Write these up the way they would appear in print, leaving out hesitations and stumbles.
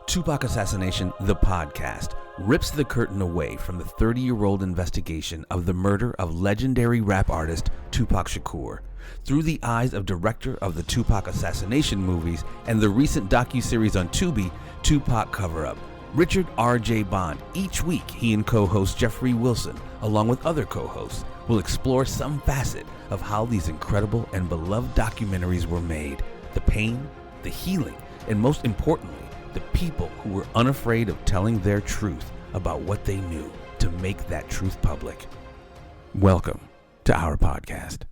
Tupac Assassination, the podcast, rips the curtain away from the 30-year-old investigation of the murder of legendary rap artist Tupac Shakur through the eyes of director of the Tupac Assassination movies and the recent docuseries on Tubi, Tupac Cover-Up, Richard R.J. Bond. Each week, he and co-host Jeffrey Wilson, along with other co-hosts, will explore some facet of how these incredible and beloved documentaries were made, the pain, the healing, and most importantly, the people who were unafraid of telling their truth about what they knew to make that truth public. Welcome to our podcast.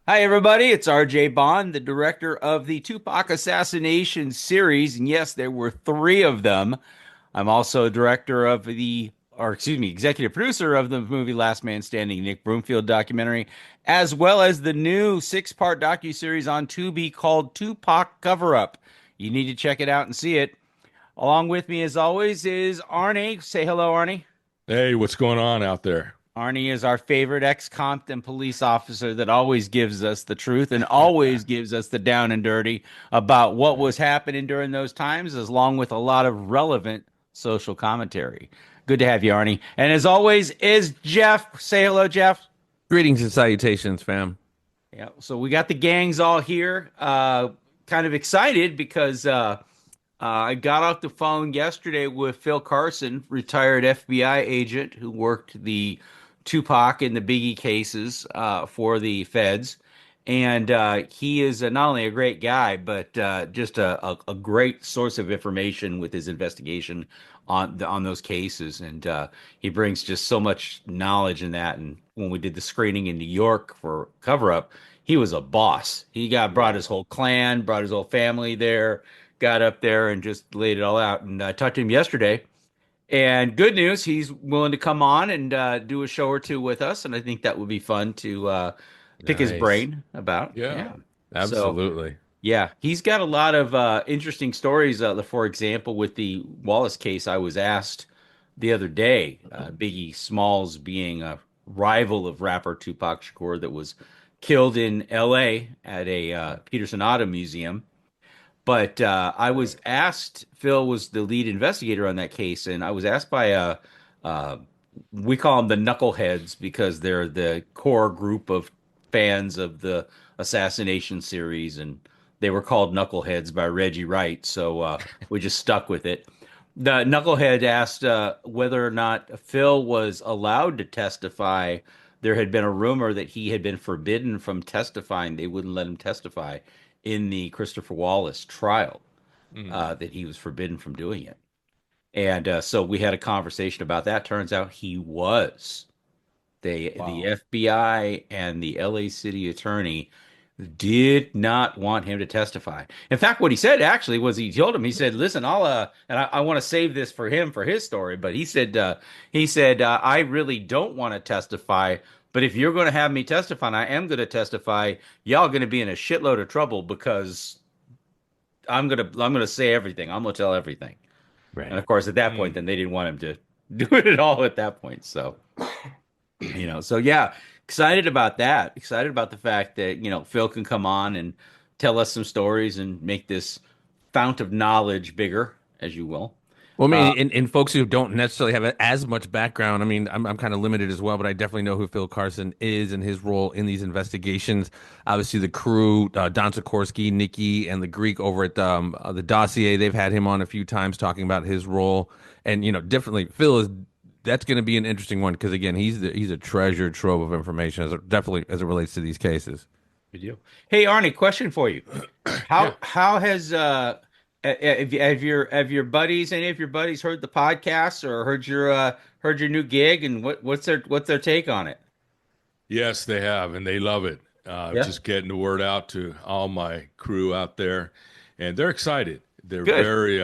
Hi, everybody. It's R.J. Bond, the director of the Tupac Assassination series. And yes, there were 3 of them. I'm also director of executive producer of the movie Last Man Standing, Nick Broomfield documentary, as well as the new 6-part docuseries on Tubi called Tupac Cover-Up. You need to check it out and see it. Along with me, as always, is Arnie. Say hello, Arnie. Hey, what's going on out there? Arnie is our favorite ex-Compton police officer that always gives us the truth and always gives us the down and dirty about what was happening during those times, along with a lot of relevant social commentary. Good to have you, Arnie. And as always, is Jeff. Say hello, Jeff. Greetings and salutations, fam. Yeah, so we got the gangs all here. Kind of excited because I got off the phone yesterday with Phil Carson, retired FBI agent who worked the Tupac and the Biggie cases for the feds. And he is not only a great guy, but just a great source of information with his investigation on those cases. And he brings just so much knowledge in that. And when we did the screening in New York for Cover-Up, he was a boss. He brought his whole clan, brought his whole family there, got up there and just laid it all out. And I talked to him yesterday. And good news, he's willing to come on and do a show or two with us. And I think that would be fun to pick his brain about. Yeah, absolutely. So, yeah, he's got a lot of interesting stories. For example, with the Wallace case, I was asked the other day, Biggie Smalls being a rival of rapper Tupac Shakur that was killed in L.A. at a Peterson Auto Museum. But I was asked, Phil was the lead investigator on that case, and I was asked by we call them the knuckleheads because they're the core group of fans of the Assassination series, and they were called knuckleheads by Reggie Wright, so we just stuck with it. The knucklehead asked whether or not Phil was allowed to testify. There had been a rumor that he had been forbidden from testifying. They wouldn't let him testify in the Christopher Wallace trial, that he was forbidden from doing it. And so we had a conversation about that. Turns out he was. The FBI and the LA city attorney did not want him to testify. In fact, what he said actually was he told him, he said, listen, and I want to save this for him for his story, but he said, I really don't want to testify. But if you're going to have me testify, and I am going to testify, y'all going to be in a shitload of trouble because I'm going to say everything. I'm going to tell everything. Right. And of course, at that point, then they didn't want him to do it at all at that point. So, so yeah, excited about that. Excited about the fact that, Phil can come on and tell us some stories and make this fount of knowledge bigger, as you will. Well, I mean, and folks who don't necessarily have as much background, I mean, I'm kind of limited as well, but I definitely know who Phil Carson is and his role in these investigations. Obviously, the crew, Don Sikorsky, Nikki, and the Greek over at the dossier, they've had him on a few times talking about his role. And, definitely, that's going to be an interesting one because, again, he's a treasure trove of information, definitely as it relates to these cases. Good deal. Hey, Arnie, question for you. How has... Have your buddies, any of your buddies, heard the podcast or heard your new gig, and what's their take on it? Yes, they have, and they love it. Just getting the word out to all my crew out there, and they're excited. They're Good. very,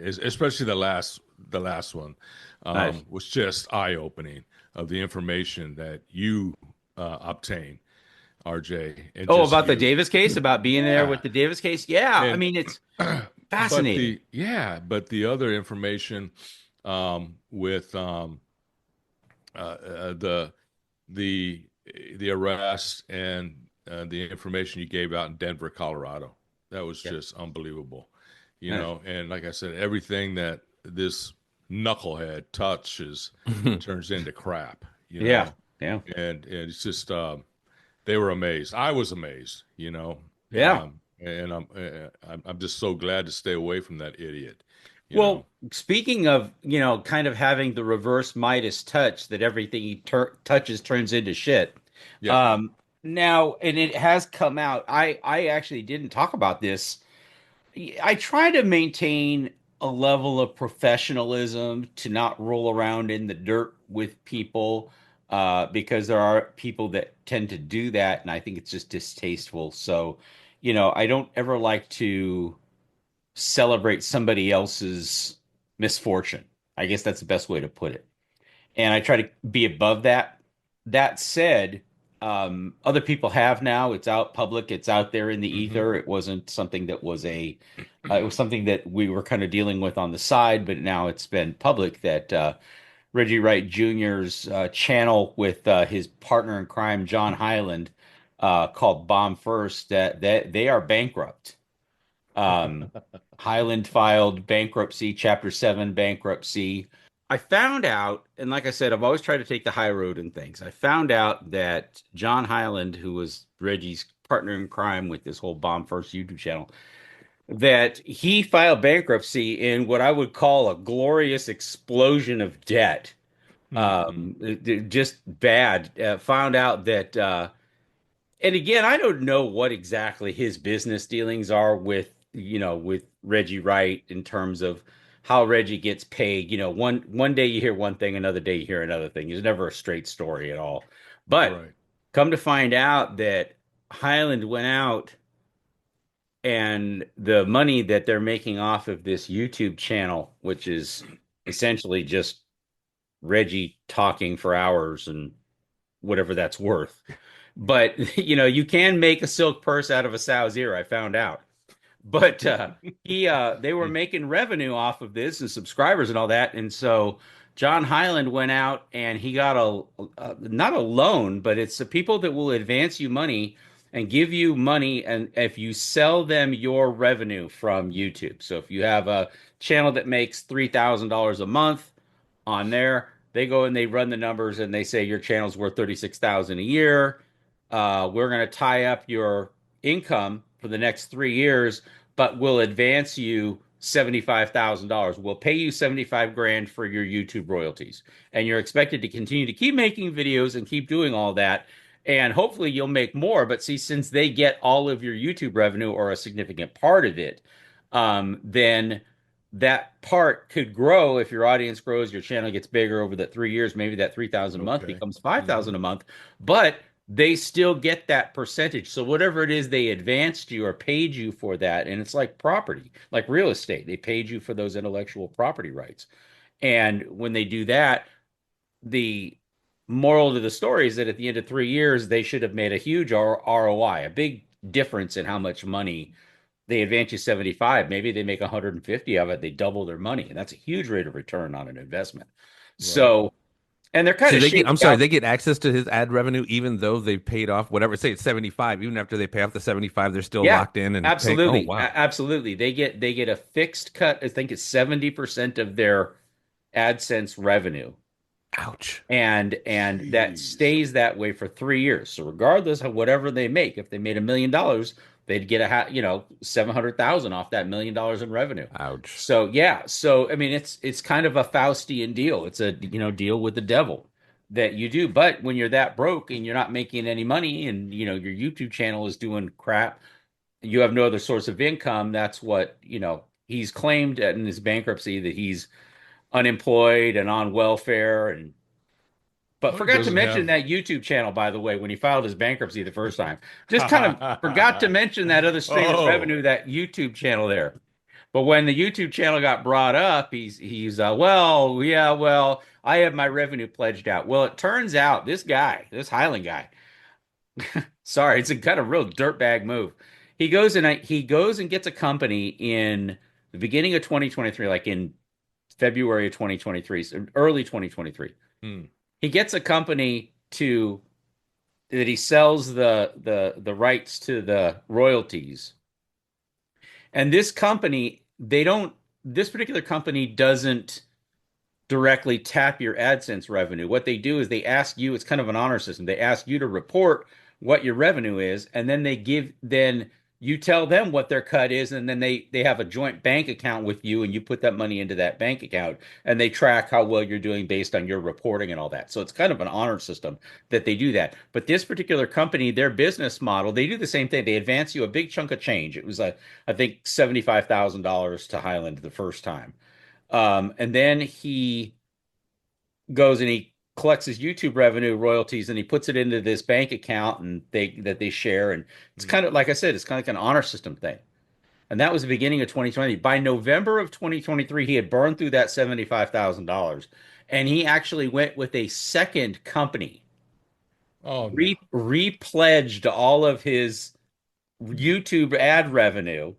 especially the last one, Nice. was just eye opening of the information that you obtained. RJ. And About the Davis case, about being there with the Davis case. Yeah, And, I mean, it's fascinating. But the other information with the arrest and the information you gave out in Denver, Colorado, that was just unbelievable. you know, and like I said, everything that this knucklehead touches turns into crap, you Yeah, know, yeah, and it's just they were amazed. I was amazed, you know, yeah. and I'm just so glad to stay away from that idiot, you know. Well, speaking of, kind of having the reverse Midas touch that everything he touches turns into shit. Yeah. Um, Now, and it has come out. I actually didn't talk about this. I try to maintain a level of professionalism to not roll around in the dirt with people, because there are people that tend to do that, and I think it's just distasteful. So, I don't ever like to celebrate somebody else's misfortune. I guess that's the best way to put it. And I try to be above that. That said, other people have now. It's out public. It's out there in the Hmm. ether. It wasn't something that was it was something that we were kind of dealing with on the side, but now it's been public that Reggie Wright Jr.'s channel with his partner in crime, John Hyland, called Bomb First, that they are bankrupt. Um, Highland filed bankruptcy, Chapter 7 bankruptcy. I found out, and like I said, I've always tried to take the high road in things. I found out that John Hyland, who was Reggie's partner in crime with this whole Bomb First YouTube channel, that he filed bankruptcy in what I would call a glorious explosion of debt. Hmm. Just bad. Found out that and again, I don't know what exactly his business dealings are with, with Reggie Wright in terms of how Reggie gets paid. One day you hear one thing, another day you hear another thing. It's never a straight story at all. But Right. come to find out that Highland went out and the money that they're making off of this YouTube channel, which is essentially just Reggie talking for hours and whatever that's worth. But you can make a silk purse out of a sow's ear. I found out. But he they were making revenue off of this and subscribers and all that, and so John Hyland went out and he got a not a loan, but it's the people that will advance you money and give you money, and if you sell them your revenue from YouTube. So if you have a channel that makes $3,000 a month on there, they go and they run the numbers and they say your channel's worth 36,000 a year. We're going to tie up your income for the next 3 years, but we'll advance you $75,000. We'll pay you 75 grand for your YouTube royalties. And you're expected to continue to keep making videos and keep doing all that. And hopefully you'll make more. But see, since they get all of your YouTube revenue or a significant part of it, then that part could grow if your audience grows, your channel gets bigger over that 3 years. Maybe that 3,000 a month Okay. becomes 5,000 Hmm. a month, but they still get that percentage. So whatever it is they advanced you or paid you for that, and it's like property, like real estate. They paid you for those intellectual property rights. And when they do that, the moral to the story is that at the end of 3 years, they should have made a huge ROI, a big difference in how much money they advance you 75. Maybe they make 150 of it. They double their money. And that's a huge rate of return on an investment. Right. So, and they're kind So of they get, shady I'm sorry, out. they get access to his ad revenue even though they've paid off whatever, say it's 75, even after they pay off the 75, they're still Yeah, locked in and paying. Oh, absolutely. wow. Absolutely. They get a fixed cut. I think it's 70% of their AdSense revenue. Ouch. And that Jeez. stays that way for 3 years. So regardless of whatever they make, if they made $1 million, they'd get 700,000 off that $1 million in revenue. Ouch. So yeah, so I mean it's kind of a Faustian deal. It's a deal with the devil that you do. But when you're that broke and you're not making any money and your YouTube channel is doing crap, you have no other source of income. That's what he's claimed in his bankruptcy, that he's unemployed and on welfare. And but Well, he forgot to doesn't mention have. that YouTube channel, by the way, when he filed his bankruptcy the first time. Just kind of forgot to mention that other stream of Oh, revenue, that YouTube channel there. But when the YouTube channel got brought up, he's well, yeah, well, I have my revenue pledged out. Well, it turns out this guy, this Highland guy, sorry, it's a kind of real dirtbag move. He goes and gets a company in the beginning of 2023, like in February of 2023, so early 2023. hmm. He gets a company to that he sells the rights to the royalties. And this company they don't, this particular company doesn't directly tap your AdSense revenue. What they do is they ask you, it's kind of an honor system. They ask you to report what your revenue is, and then then you tell them what their cut is, and then they have a joint bank account with you, and you put that money into that bank account, and they track how well you're doing based on your reporting and all that. So it's kind of an honor system that they do that. But this particular company, their business model, they do the same thing. They advance you a big chunk of change. It was, I think, $75,000 to Highland the first time. And then he goes and he collects his YouTube revenue royalties and he puts it into this bank account and they share. And it's kind of, like I said, it's kind of like an honor system thing. And that was the beginning of 2020. By November of 2023, he had burned through that $75,000. And he actually went with a second company, Oh no. repledged all of his YouTube ad revenue.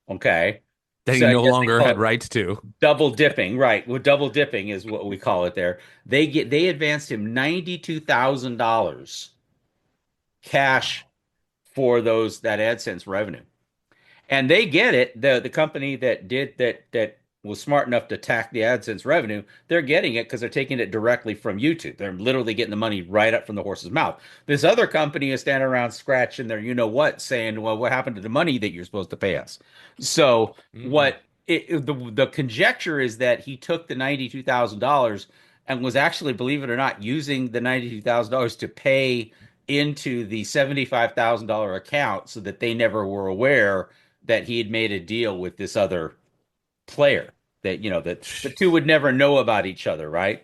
Okay. That he So I no guess they longer call had it rights to. double dipping, right? Well, double dipping is what we call it there. They advanced him $92,000 cash for that AdSense revenue. And they get it. The company that did that was smart enough to attack the AdSense revenue, they're getting it because they're taking it directly from YouTube. They're literally getting the money right up from the horse's mouth. This other company is standing around scratching their saying, well, what happened to the money that you're supposed to pay us? So Mm-mm. the conjecture is that he took the $92,000 and was actually, believe it or not, using the $92,000 to pay into the $75,000 account so that they never were aware that he had made a deal with this other player, that that the two would never know about each other, right?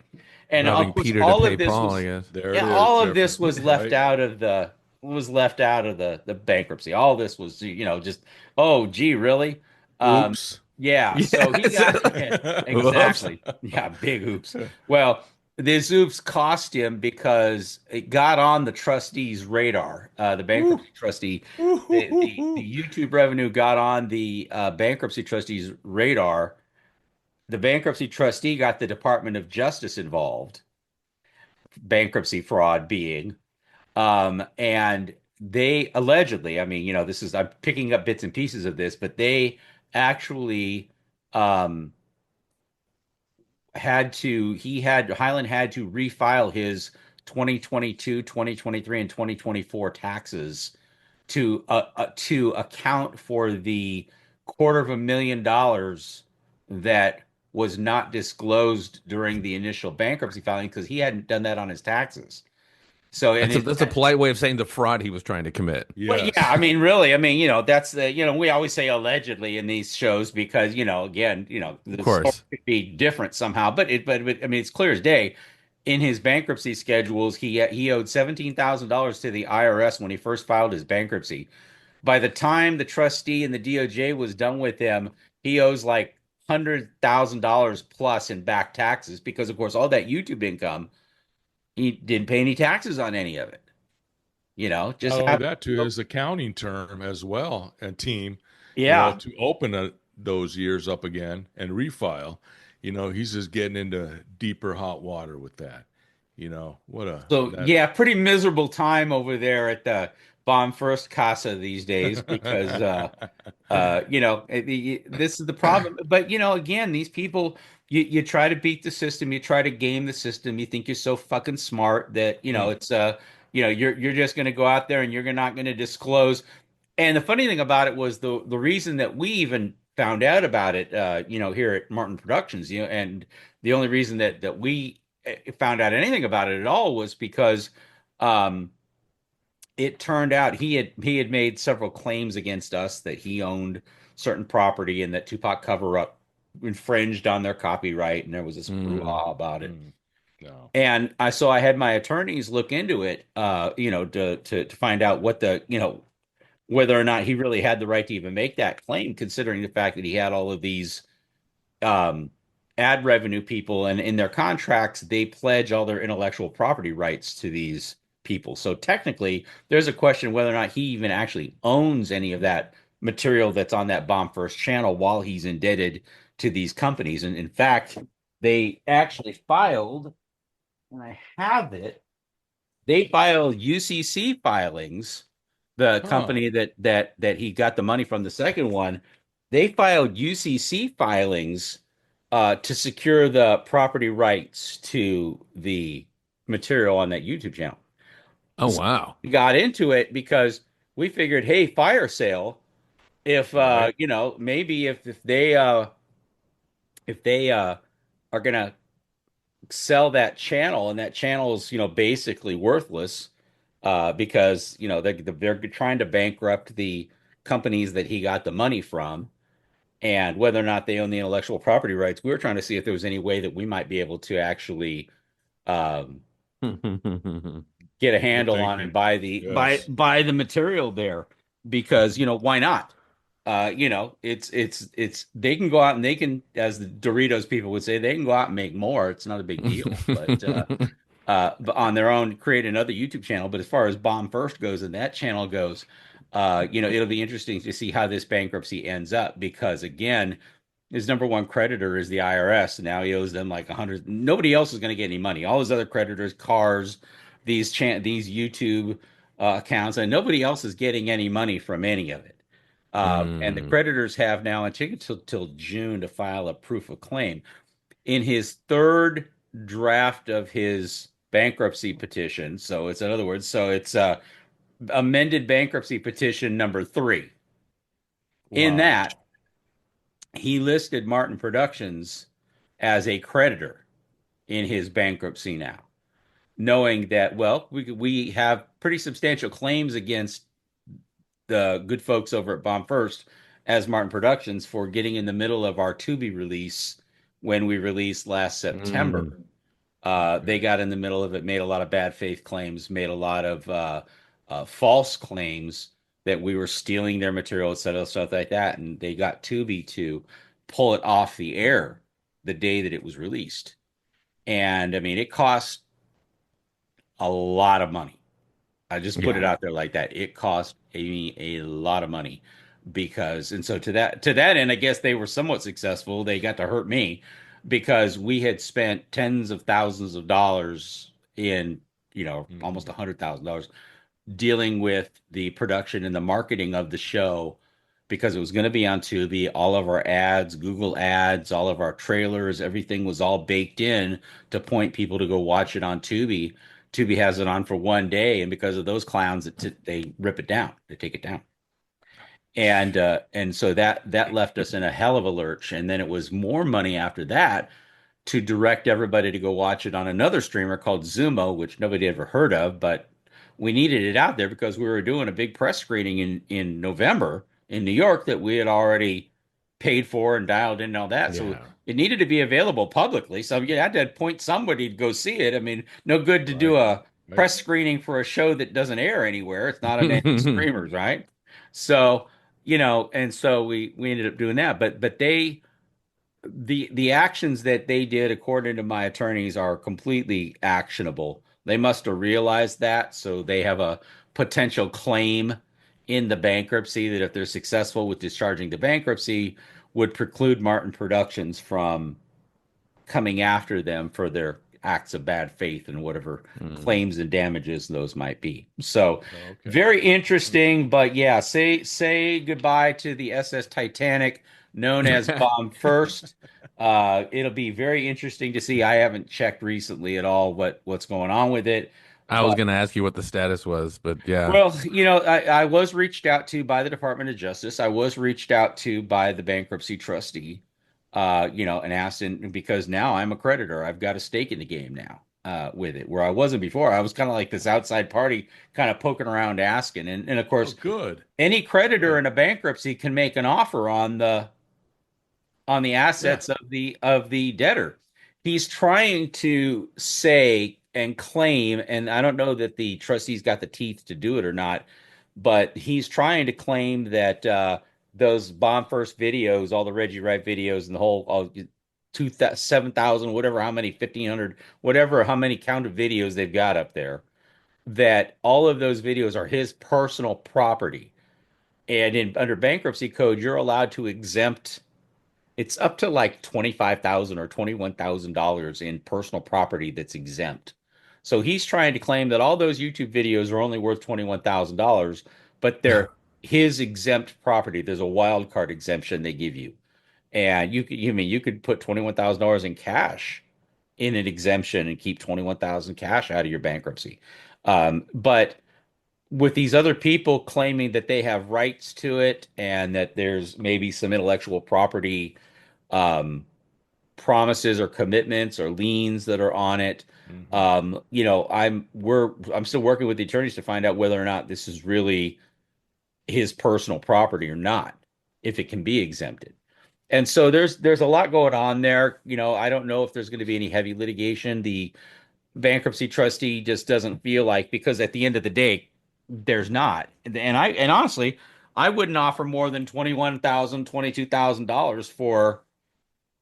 And Robbing of course, Peter to all pay of this Paul, was I guess. There it yeah, is, all of Jeffrey. this was left Right? out of the bankruptcy. All this was just, oh gee, really? Um, Oops. yeah. So he Yes. got Whoops. exactly, yeah, big oops. Well, this oops cost him because it got on the trustee's radar, the Ooh. bankruptcy trustee. Ooh, hoo, hoo, The hoo. YouTube revenue got on the bankruptcy trustee's radar. The bankruptcy trustee got the Department of Justice involved, bankruptcy fraud being, and they allegedly, I mean, this is, I'm picking up bits and pieces of this, but they actually um, Highland had to refile his 2022, 2023, and 2024 taxes to account for the $250,000 that was not disclosed during the initial bankruptcy filing because he hadn't done that on his taxes. So, and That's a polite way of saying the fraud he was trying to commit. well, yeah, I Yes. mean, really, I mean, that's we always say allegedly in these shows because, again, Of the story course. could be different somehow, but I mean, it's clear as day. In his bankruptcy schedules, he owed $17,000 to the IRS when he first filed his bankruptcy. By the time the trustee and the DOJ was done with him, he owes like $100,000 plus in back taxes because, of course, all that YouTube income, he didn't pay any taxes on any of it. Not Just only happened. that, to his accounting term as well and team, Yeah. to open those years up again and refile, he's just getting into deeper hot water with that. What a So that. yeah, pretty miserable time over there at the Bomb First Casa these days because this is the problem. But again, these people, you try to beat the system, you try to game the system, you think you're so fucking smart that Mm. it's you're just going to go out there and you're not going to disclose. And the funny thing about it was the reason that we even found out about it, here at Martin Productions, and the only reason that we found out anything about it at all was because um, it turned out he had made several claims against us that he owned certain property and that Tupac Cover Up infringed on their copyright, and there was this Mm. brouhaha about it. Mm. No. And I had my attorneys look into it, to find out what whether or not he really had the right to even make that claim, considering the fact that he had all of these um, ad revenue people, and in their contracts, they pledge all their intellectual property rights to these people. So technically, there's a question whether or not he even actually owns any of that material that's on that Bomb First channel while he's indebted to these companies. And in fact, they actually filed, and I have it, they filed UCC filings, the Huh. company that he got the money from, the second one. they filed UCC filings to secure the property rights to the material on that YouTube channel. Oh, So wow. we got into it because we figured, hey, fire sale. If Right. maybe if they are gonna sell that channel and that channel is basically worthless because they're trying to bankrupt the companies that he got the money from, and whether or not they own the intellectual property rights, we were trying to see if there was any way that we might be able to actually um, get a Good handle on and thinking. buy the Yes. buy the material there, because why not? It's they can go out and they can, as the Doritos people would say, they can go out and make more. It's not a big deal, but on their own, create another YouTube channel. But as far as Bomb First goes and that channel goes, it'll be interesting to see how this bankruptcy ends up, because again, his number one creditor is the IRS. Now he owes them like 100. Nobody else is going to get any money. All his other creditors, cars, these YouTube accounts, and nobody else is getting any money from any of it. And the Mm. creditors have now, and take it till June to file a proof of claim. In his third draft of his bankruptcy petition, so it's in other words, so it's amended bankruptcy petition number 3. In Wow. that, he listed Martin Productions as a creditor in his bankruptcy now, knowing that, well, we have pretty substantial claims against the good folks over at Bomb First as Martin Productions for getting in the middle of our Tubi release when we released last September. Mm. They Okay. got in the middle of it, made a lot of bad faith claims, made a lot of false claims that we were stealing their material, et cetera, stuff like that. And they got Tubi to pull it off the air the day that it was released. And I mean, it cost a lot of money. I just put it Yeah. out there like that. It cost a lot of money because, and so to that end, I guess they were somewhat successful. They got to hurt me because we had spent tens of thousands of dollars in, almost Mhm. $100,000 dealing with the production and the marketing of the show, because it was going to be on Tubi. All of our ads, Google ads, all of our trailers, everything was all baked in to point people to go watch it on Tubi. Tubi has it on for one day, and because of those clowns, they rip it down. They take it down, and so that left us in a hell of a lurch. And then it was more money after that to direct everybody to go watch it on another streamer called Zumo, which nobody ever heard of, but we needed it out there because we were doing a big press screening in November in New York that we had already paid for and dialed in and all that. So Yeah. it needed to be available publicly. So you had to point somebody to go see it. I mean, no good to do Right. a Right. press screening for a show that doesn't air anywhere. It's not on any streamers, right? So, and so we ended up doing that. But the actions that they did, according to my attorneys, are completely actionable. They must have realized that, so they have a potential claim in the bankruptcy that if they're successful with discharging the bankruptcy, would preclude Martin Productions from coming after them for their acts of bad faith and whatever Mm. claims and damages those might be. So Okay. very interesting, but yeah, say goodbye to the SS Titanic, known as Bomb First. It'll be very interesting to see. I haven't checked recently at all what's going on with it, I was but gonna ask you what the status was, but yeah. well, I was reached out to by the Department of Justice. I was reached out to by the bankruptcy trustee, and asked, and because now I'm a creditor, I've got a stake in the game now, with it, where I wasn't before. I was kind of like this outside party, kind of poking around, asking, and of Oh, course, good. any creditor Good. in a bankruptcy can make an offer on the Yeah. assets of the debtor. He's trying to say and claim, and I don't know that the trustees got the teeth to do it or not, but he's trying to claim that those Bomb First videos, all the Reggie Wright videos, and the whole all 7,000, whatever, how many, 1,500, whatever, how many count of videos they've got up there, that all of those videos are his personal property. And under bankruptcy code, you're allowed to exempt, it's up to like 25,000 or $21,000 in personal property that's exempt. So he's trying to claim that all those YouTube videos are only worth $21,000, but they're his exempt property, there's a wild card exemption they give you. And you could put $21,000 in cash in an exemption and keep 21,000 cash out of your bankruptcy. But with these other people claiming that they have rights to it and that there's maybe some intellectual property um, promises or commitments or liens that are on it. Hmm. I'm still working with the attorneys to find out whether or not this is really his personal property or not, if it can be exempted. And so there's a lot going on there. I don't know if there's going to be any heavy litigation. The bankruptcy trustee just doesn't feel like, because at the end of the day, there's not. And honestly, I wouldn't offer more than $22,000 for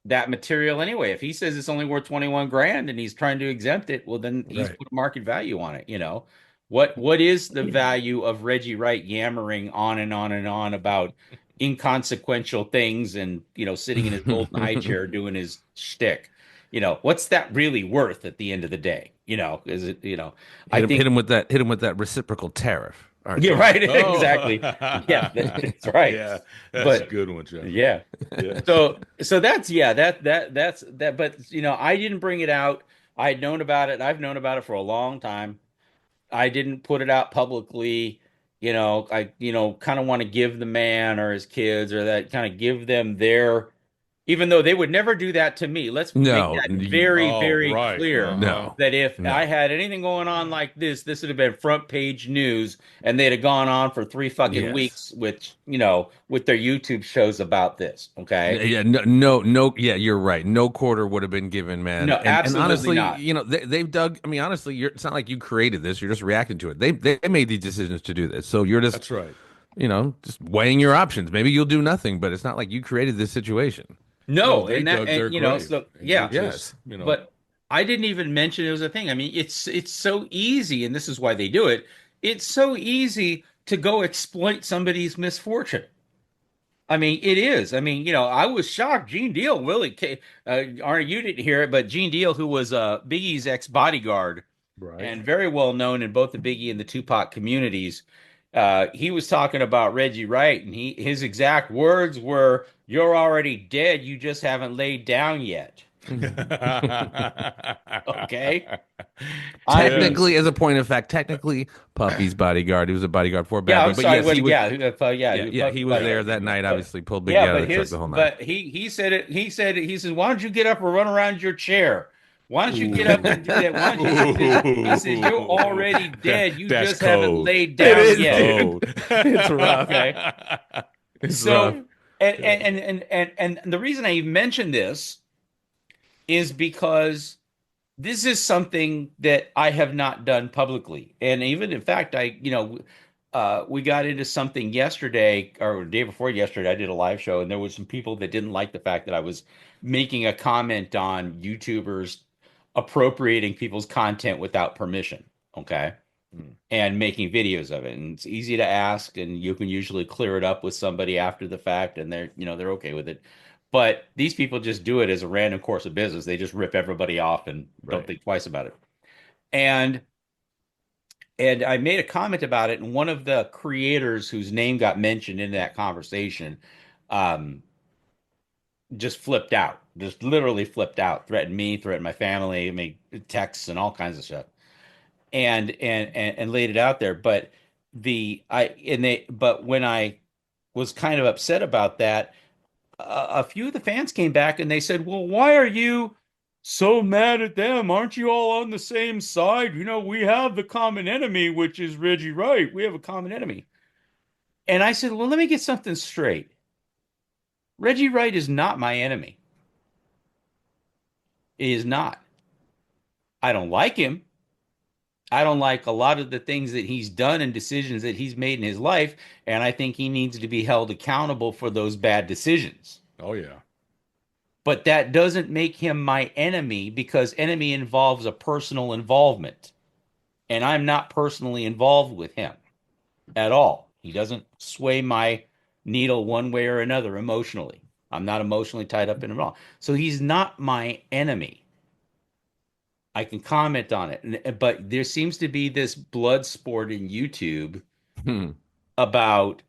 that material anyway. If he says it's only worth 21 grand and he's trying to exempt it, well, then he's Right. put a market value on it. What is the value of Reggie Wright yammering on and on and on about inconsequential things and, sitting in his golden high chair doing his shtick? What's that really worth at the end of the day? Is it, I think, Hit him with that reciprocal tariff, yeah, RJ. right. Oh, Exactly. Yeah, that's right. yeah, that's a But good one, Jeff. yeah. Yes. So that's, yeah, that's that. But I didn't bring it out. I'd known about it. I've known about it for a long time. I didn't put it out publicly. I kind of want to give the man or his kids or that, kind of give them their, even though they would never do that to me. Let's make No, that very, Oh, very right. clear Uh-huh. no, that if I no. had anything going on like this would have been front page news, and they'd have gone on for 3 fucking Yes. weeks with their YouTube shows about this. Okay. Yeah, no. Yeah, you're right. No quarter would have been given, man. No, And absolutely honestly, not. they've dug. I mean, honestly, it's not like you created this. You're just reacting to it. They made these decisions to do this. So you're just That's right. just weighing your options. Maybe you'll do nothing, but it's not like you created this situation. No, No, they dug their grave, so and you yeah, just, Yes. but I didn't even mention it was a thing. I mean, it's so easy, and this is why they do it. It's so easy to go exploit somebody's misfortune. I mean, it is. I mean, I was shocked. Gene Deal, really, Arnie, you didn't hear it, but Gene Deal, who was Biggie's ex-bodyguard right. and very well known in both the Biggie and the Tupac communities, he was talking about Reggie Wright, and his exact words were, "You're already dead. You just haven't laid down yet." Okay. I mean, Technically, as a point of fact, technically, Puffy's bodyguard. He was a bodyguard for yeah, I'm Bad Boy, but sorry. yes, What? he was. Yeah, yeah, Yeah, yeah, he was like, there that night. but Obviously, pulled Biggie yeah, out of but the truck, his, the whole night. but he said it. He said, "Why don't you get up and run around your chair? Why don't you get up and do that? Why don't you?" He said, "You're already dead. You That's just haven't cold. laid It down is, yet." dude. It's rough. Okay. It's rough. So, and the reason I even mention this is because this is something that I have not done publicly. And even in fact, we got into something yesterday or the day before yesterday. I did a live show, and there was some people that didn't like the fact that I was making a comment on YouTubers appropriating people's content without permission. Okay. Hmm. And making videos of it. And it's easy to ask, and you can usually clear it up with somebody after the fact, and they're okay with it. But these people just do it as a random course of business. They just rip everybody off and don't Right. think twice about it. And I made a comment about it, and one of the creators whose name got mentioned in that conversation um, just flipped out, just literally flipped out, threatened me, threatened my family, made texts and all kinds of stuff, and laid it out there. But when I was kind of upset about that, a few of the fans came back and they said, "Well, why are you so mad at them? Aren't you all on the same side? We have the common enemy, which is Reggie Wright. We have a common enemy." And I said, "Well, let me get something straight. Reggie Wright is not my enemy. He is not. I don't like him. I don't like a lot of the things that he's done and decisions that he's made in his life, and I think he needs to be held accountable for those bad decisions. Oh yeah. But that doesn't make him my enemy, because enemy involves a personal involvement. And I'm not personally involved with him at all. He doesn't sway my needle one way or another emotionally. I'm not emotionally tied up in him at all. So he's not my enemy. I can comment on it. But there seems to be this blood sport in YouTube Hmm. about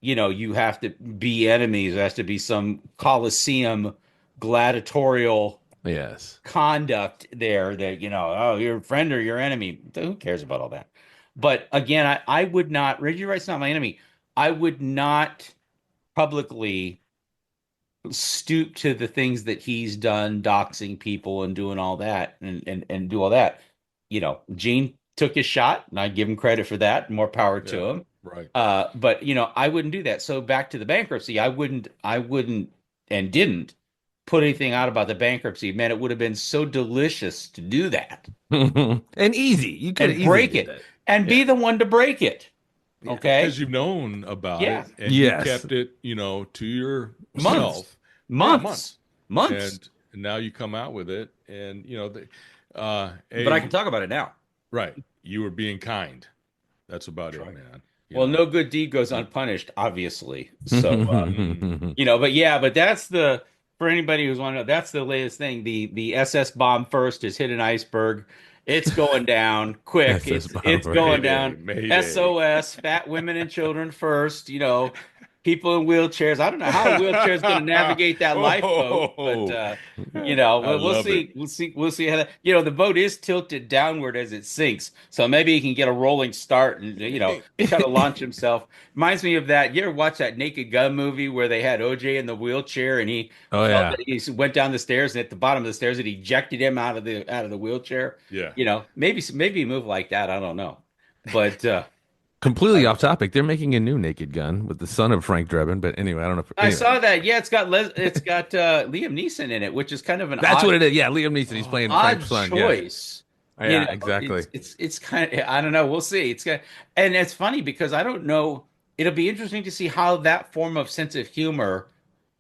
you have to be enemies. There has to be some Colosseum gladiatorial Yes. conduct there that, oh, you're a friend or your enemy. Who cares about all that? But again, I would not, Reggie Wright's not my enemy. I would not publicly stoop to the things that he's done, doxing people and doing all that and do all that. Gene took his shot, and I give him credit for that. More power to Yeah, him. right. But I wouldn't do that. So back to the bankruptcy, I wouldn't and didn't put anything out about the bankruptcy. Man, it would have been so delicious to do that And easy. You could and easily break do it that. and Yeah. be the one to break it. Okay? Because you've known about Yeah. it and you Yes. kept it, to Months. yourself. Yeah, Months. Months. And now you come out with it, and But I can talk about it now. right. You were being kind. That's about it, Right. man. Well, no good deed goes unpunished, obviously. So, Mm. but that's for anybody who's want to know, that's the latest thing. The SS bomb first has hit an iceberg. It's going down quick. SS bomb It's first. going Mayday, down. mayday. SOS, fat women and children first. People in wheelchairs. I don't know how a wheelchair is going to navigate that lifeboat, but I we'll love see. it. We'll see how that. The boat is tilted downward as it sinks, so maybe he can get a rolling start and try to launch himself. Reminds me of that. You ever watch that Naked Gun movie where they had OJ in the wheelchair and he Oh, yeah. he went down the stairs, and at the bottom of the stairs it ejected him out of the wheelchair. Yeah. Maybe a move like that. I don't know, but. Completely off topic. They're making a new Naked Gun with the son of Frank Drebin. But anyway, I don't know. I Anyway. saw that. Yeah, it's got Liam Neeson in it, which is kind of an That's odd, what it is. Yeah, Liam Neeson. He's playing odd Frank's son. choice. Yeah, exactly. It's kind of, I don't know. We'll see. And it's funny because I don't know. It'll be interesting to see how that form of sense of humor,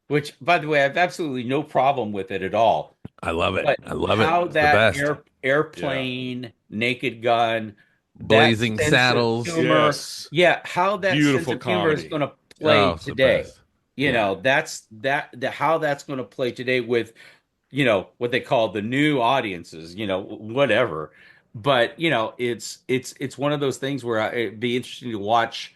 which, by the way, I have absolutely no problem with it at all. I love it. But I love it. how It's the that best. airplane, Naked Gun, that Blazing sense of Saddles. humor, Yes. yeah, how that Beautiful sense of humor is comedy. going to play Oh, it's the today. best. That's how that's going to play today with, what they call the new audiences, whatever. But it's one of those things where it'd be interesting to watch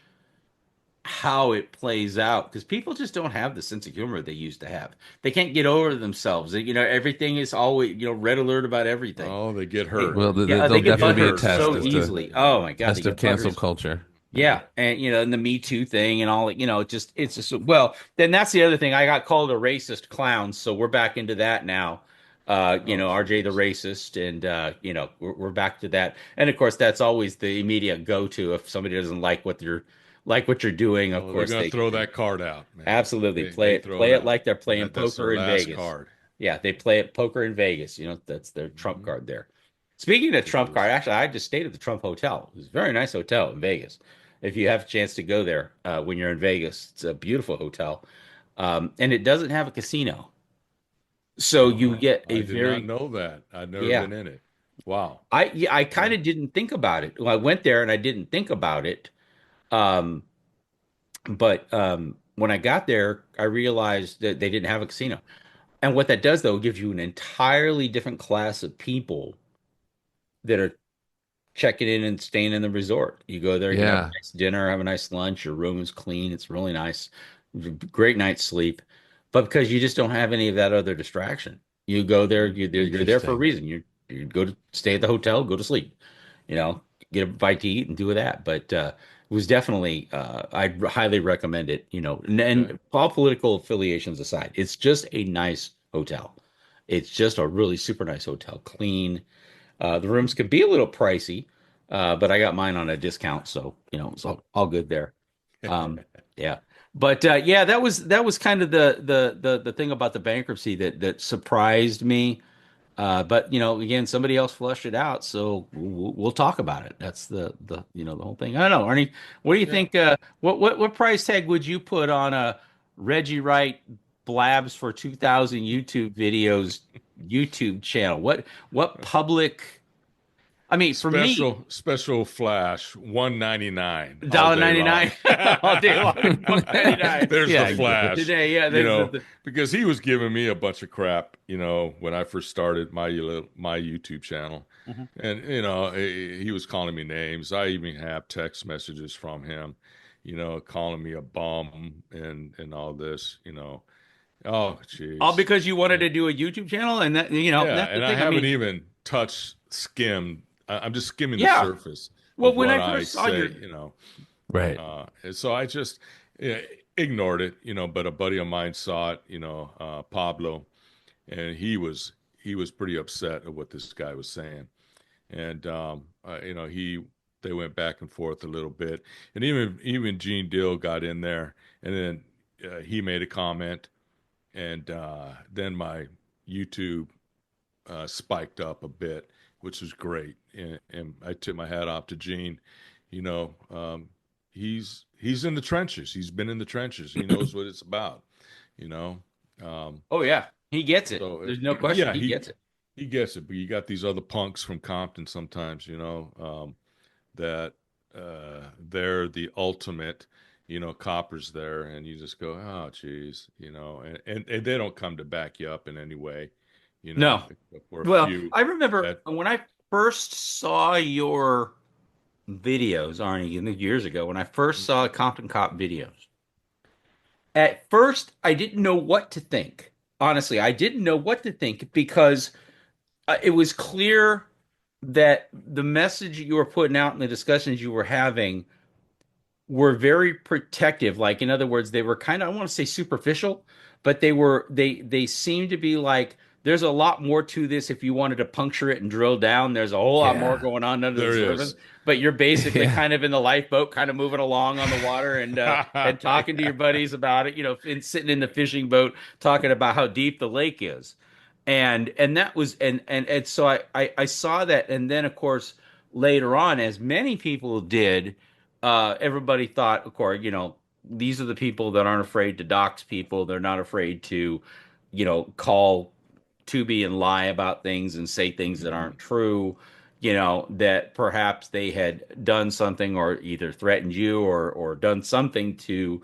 how it plays out because people just don't have the sense of humor they used to have. They can't get over themselves. Everything is always, red alert about everything. Oh, they get hurt. Well, Yeah, there'll they get definitely be a butthurt test so as to easily. Oh my God, test they of get cancel butthurt. culture. Yeah, and the Me Too thing and all, it's just well, then that's the other thing. I got called a racist clown, so we're back into that now. RJ the racist, and we're back to that. And of course, that's always the immediate go-to if somebody doesn't like what you're doing. Of Oh, they're course, going they to throw that card out, man. absolutely They play throw it out. like they're playing That's poker their in last Vegas. card. Yeah, they play it poker in Vegas. That's their trump card there. Speaking of Trump card, actually, I just stayed at the Trump Hotel. It was a very nice hotel in Vegas. If you have a chance to go there when you're in Vegas, it's a beautiful hotel, and it doesn't have a casino, so you get I a did very not know that. I've never yeah. been in it. Wow. I kind of didn't think about it. Well, I went there and I didn't think about it. Um, but when I got there, I realized that they didn't have a casino. And what that does, though, gives you an entirely different class of people that are checking in and staying in the resort. You go there, you have a Yeah. nice dinner, have a nice lunch, your room is clean, it's really nice, great night's sleep. But because you just don't have any of that other distraction, you go there, you're there for a Interesting. reason. You go to stay at the hotel, go to sleep, you know, get a bite to eat and do that. But it was definitely I'd highly recommend it, and all political affiliations aside, it's just a nice hotel. It's just a really super nice hotel, clean. The rooms can be a little pricey, but I got mine on a discount, so it's all good there. Yeah, but yeah, that was kind of the thing about the bankruptcy that surprised me. But again, somebody else flushed it out, so we'll talk about it. That's the whole thing. I don't know, Arnie. What do you think? What price tag would you put on a Reggie Wright Blabs for 2,000 YouTube videos YouTube channel? What public? I mean, for me, Special flash, $1.99. $1.99 all day long. $1.99. There's Yeah, the flash. Today, yeah, because he was giving me a bunch of crap, when I first started my YouTube channel, and he was calling me names. I even have text messages from him, calling me a bum and all this, Oh, All jeez. because you wanted to do a YouTube channel, and that Yeah, that's the and I thing. I haven't mean, even skimmed. I'm just skimming the yeah. surface Well, of when what I I first saw say, your Right. And so I just ignored it, but a buddy of mine saw it, Pablo, and he was pretty upset at what this guy was saying, and they went back and forth a little bit, and even Gene Dill got in there, and then he made a comment, and then my YouTube spiked up a bit, which was great. And I tip my hat off to Gene. You know, he's in the trenches. He's been in the trenches. He knows what it's about. You know, um, oh yeah, he gets it. so There's no question, yeah, he gets it. he gets it. But you got these other punks from Compton sometimes. That they're the ultimate. Coppers there, and you just go, oh, geez, and they don't come to back you up in any way, No, except for a well, few I remember that. when I first saw your videos, Arnie, years ago, when I first saw Compton Cop videos. At first, I didn't know what to think. Honestly, I didn't know what to think because it was clear that the message you were putting out and the discussions you were having were very protective. Like, in other words, they were kind of, I want to say superficial, but they seemed to be like, there's a lot more to this. If you wanted to puncture it and drill down, there's a whole lot more Yeah. going on under the There surface. is. But you're basically Yeah. kind of in the lifeboat, kind of moving along on the water and talking to your buddies about it, and sitting in the fishing boat talking about how deep the lake is. And that was and so I saw that, and then of course later on, as many people did, everybody thought, of course, these are the people that aren't afraid to dox people. They're not afraid to, call Tubi and lie about things and say things that aren't true. That perhaps they had done something or either threatened you or done something to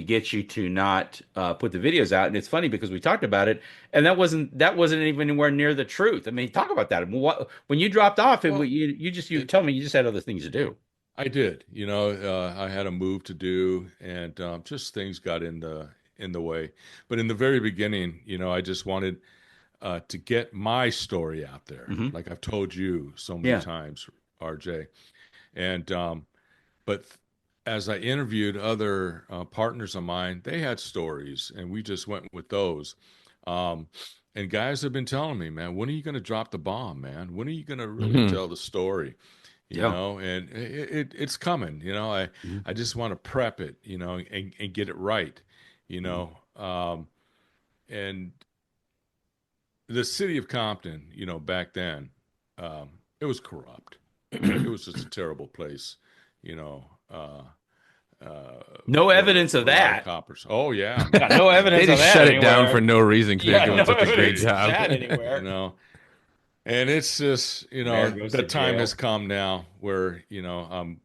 get you to not put the videos out. And it's funny because we talked about it, and that wasn't even anywhere near the truth. I mean, talk about that. I mean, when you dropped off, Well, you it, tell me you just had other things to do. I did. I had a move to do, and just things got in the way. But in the very beginning, I just wanted to get my story out there, Hmm. like I've told you so many Yeah. times, RJ. And but as I interviewed other partners of mine, they had stories, and we just went with those. Um, and guys have been telling me, man, when are you going to drop the bomb, man? When are you going to really Hmm. tell the story? Yeah. And it's coming. I just want to prep it, and get it right, you Mhm. know. And the city of Compton, back then, it was corrupt. It was just a terrible place, you know, uh, No for evidence of a lot of that. coppers. Oh yeah, Got no They evidence of just that shut it down for anywhere. no reason because they're Yeah, doing no such a great evidence of job. that you anywhere. know, and it's just, Mayor goes the to time has jail. come now where, I'm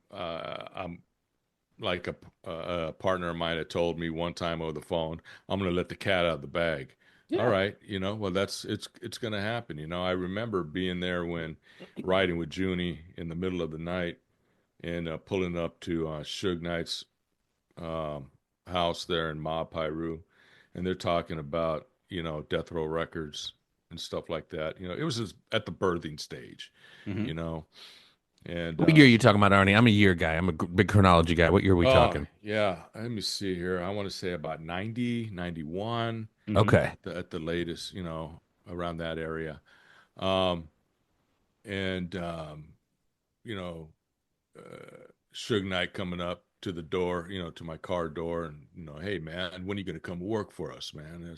like a partner of mine had told me one time over the phone, I'm going to let the cat out of the bag. All Yeah. right, well, it's going to happen. I remember being there when riding with Junie in the middle of the night and pulling up to Suge Knight's um, house there in Ma Piru, and they're talking about Death Row Records and stuff like that. It was just at the birthing stage, Hmm. you know, and What year are you talking about, Arnie? I'm a year guy. I'm a big chronology guy. What year are we oh talking? yeah, let me see here. I want to say about 90, 91 Hmm. Okay. at the latest, around that area. Um, and you know, Suge Knight coming up to the door, to my car door, and hey man, when are you gonna come work for us, man?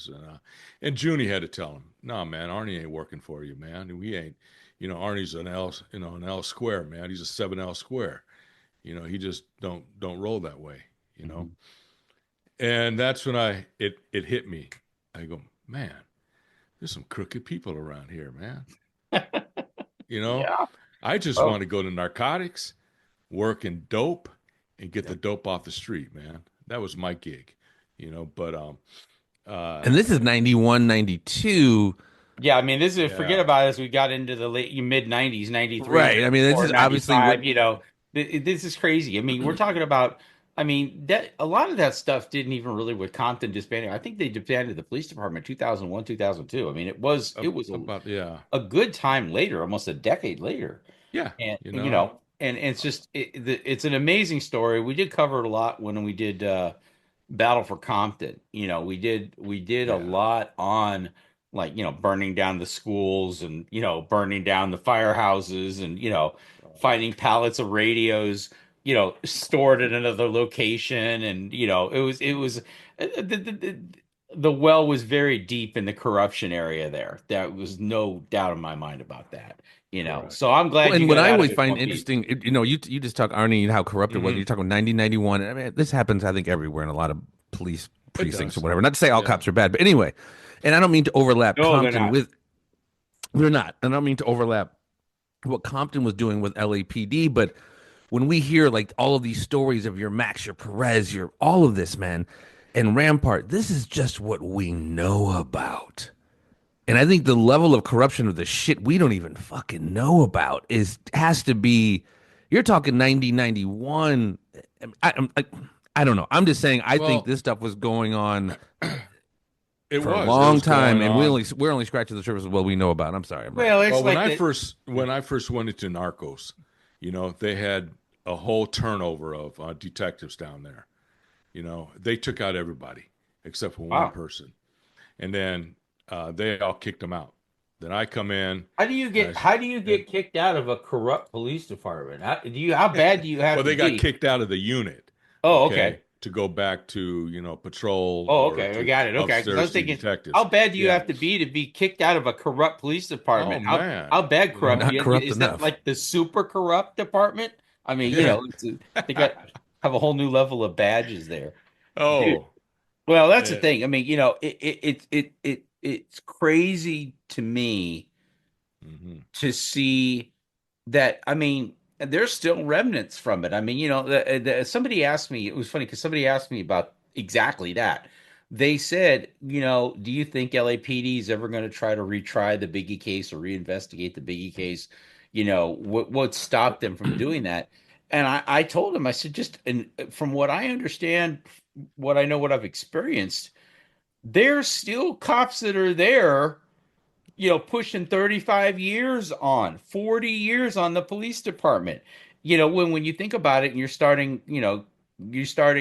And Junie had to tell him, no man, Arnie ain't working for you, man. And we ain't, Arnie's an L square, man. He's a 7L square. He just don't roll that way, you know. Hmm. And that's when it hit me. I go, man, there's some crooked people around here, man. You know, Yeah. I just Oh. want to go to narcotics, work in dope, and get the Yep. dope off the street, man. That was my gig, but And this uh is 91, 92. Yeah, I mean, this is forget yeah. about it as we got into the late mid 90s, 93, Right. I mean, this 94, is obviously what. 95, this is crazy. I mean, we're talking about I mean, that a lot of that stuff didn't even really with Compton disbanding. I think they disbanded the police department 2001, 2002. I mean, it was About, yeah, a good time later, almost a decade later. yeah, And you you know, know, and it's just it's an amazing story. We did cover it a lot when we did Battle for Compton. We did a yeah, lot on like, burning down the schools and, burning down the firehouses and, finding pallets of radios, stored in another location. And, it was the well was very deep in the corruption area there. There was no doubt in my mind about that. correct. So I'm Well, glad you and what got I out of always it in find one piece. interesting, you just talk Arnie and how corrupt it was. Hmm. You talk about 1991. I mean, this happens, I think, everywhere in a lot of police It precincts or does. whatever. Not to say all Yeah. cops are bad, but anyway. And I don't mean to overlap No, they're Compton not. with. They're not. And I don't mean to overlap what Compton was doing with LAPD, but when we hear like all of these stories of your Max, your Perez, your all of this, man, and Rampart, this is just what we know about. And I think the level of corruption of the shit we don't even fucking know about is has to be. You're talking 9091. I don't know. I'm just saying. I think Well, this stuff was going on it for a was. It long was time, going and on. we're only scratching the surface of what we know about. I'm sorry. I'm Well, rambling. it's Well, like that. when I first went into Narcos, they had a whole turnover of detectives down there. They took out everybody except for one Wow. person, and then they all kicked them out. Then I come in, How do you and get how do you get kicked out of a corrupt police department? How bad do you have well, to they got be? kicked out of the unit, Oh, okay. okay, to go back to patrol Oh, or okay. I to got it. Okay. Because I upstairs was to thinking, how detectives. bad do you Yeah. have to be kicked out of a corrupt police Oh department? man, How bad you corrupt? know. Not corrupt Is that enough. like the super corrupt department? I mean, Yeah. they got have a whole new level of badges there, dude. Oh. Well, that's the eh, thing. I mean, it's crazy to me mhm. to see that. I mean, there's still remnants from it. I mean, somebody asked me, it was funny because somebody asked me about exactly that. They said, do you think LAPD is ever going to try to retry the Biggie case or reinvestigate the Biggie case? What stopped them from doing that? And I told him, I said, and from what I understand, what I know, what I've experienced, there's still cops that are there, pushing 35 years on, 40 years on the police department. When you think about it and you're starting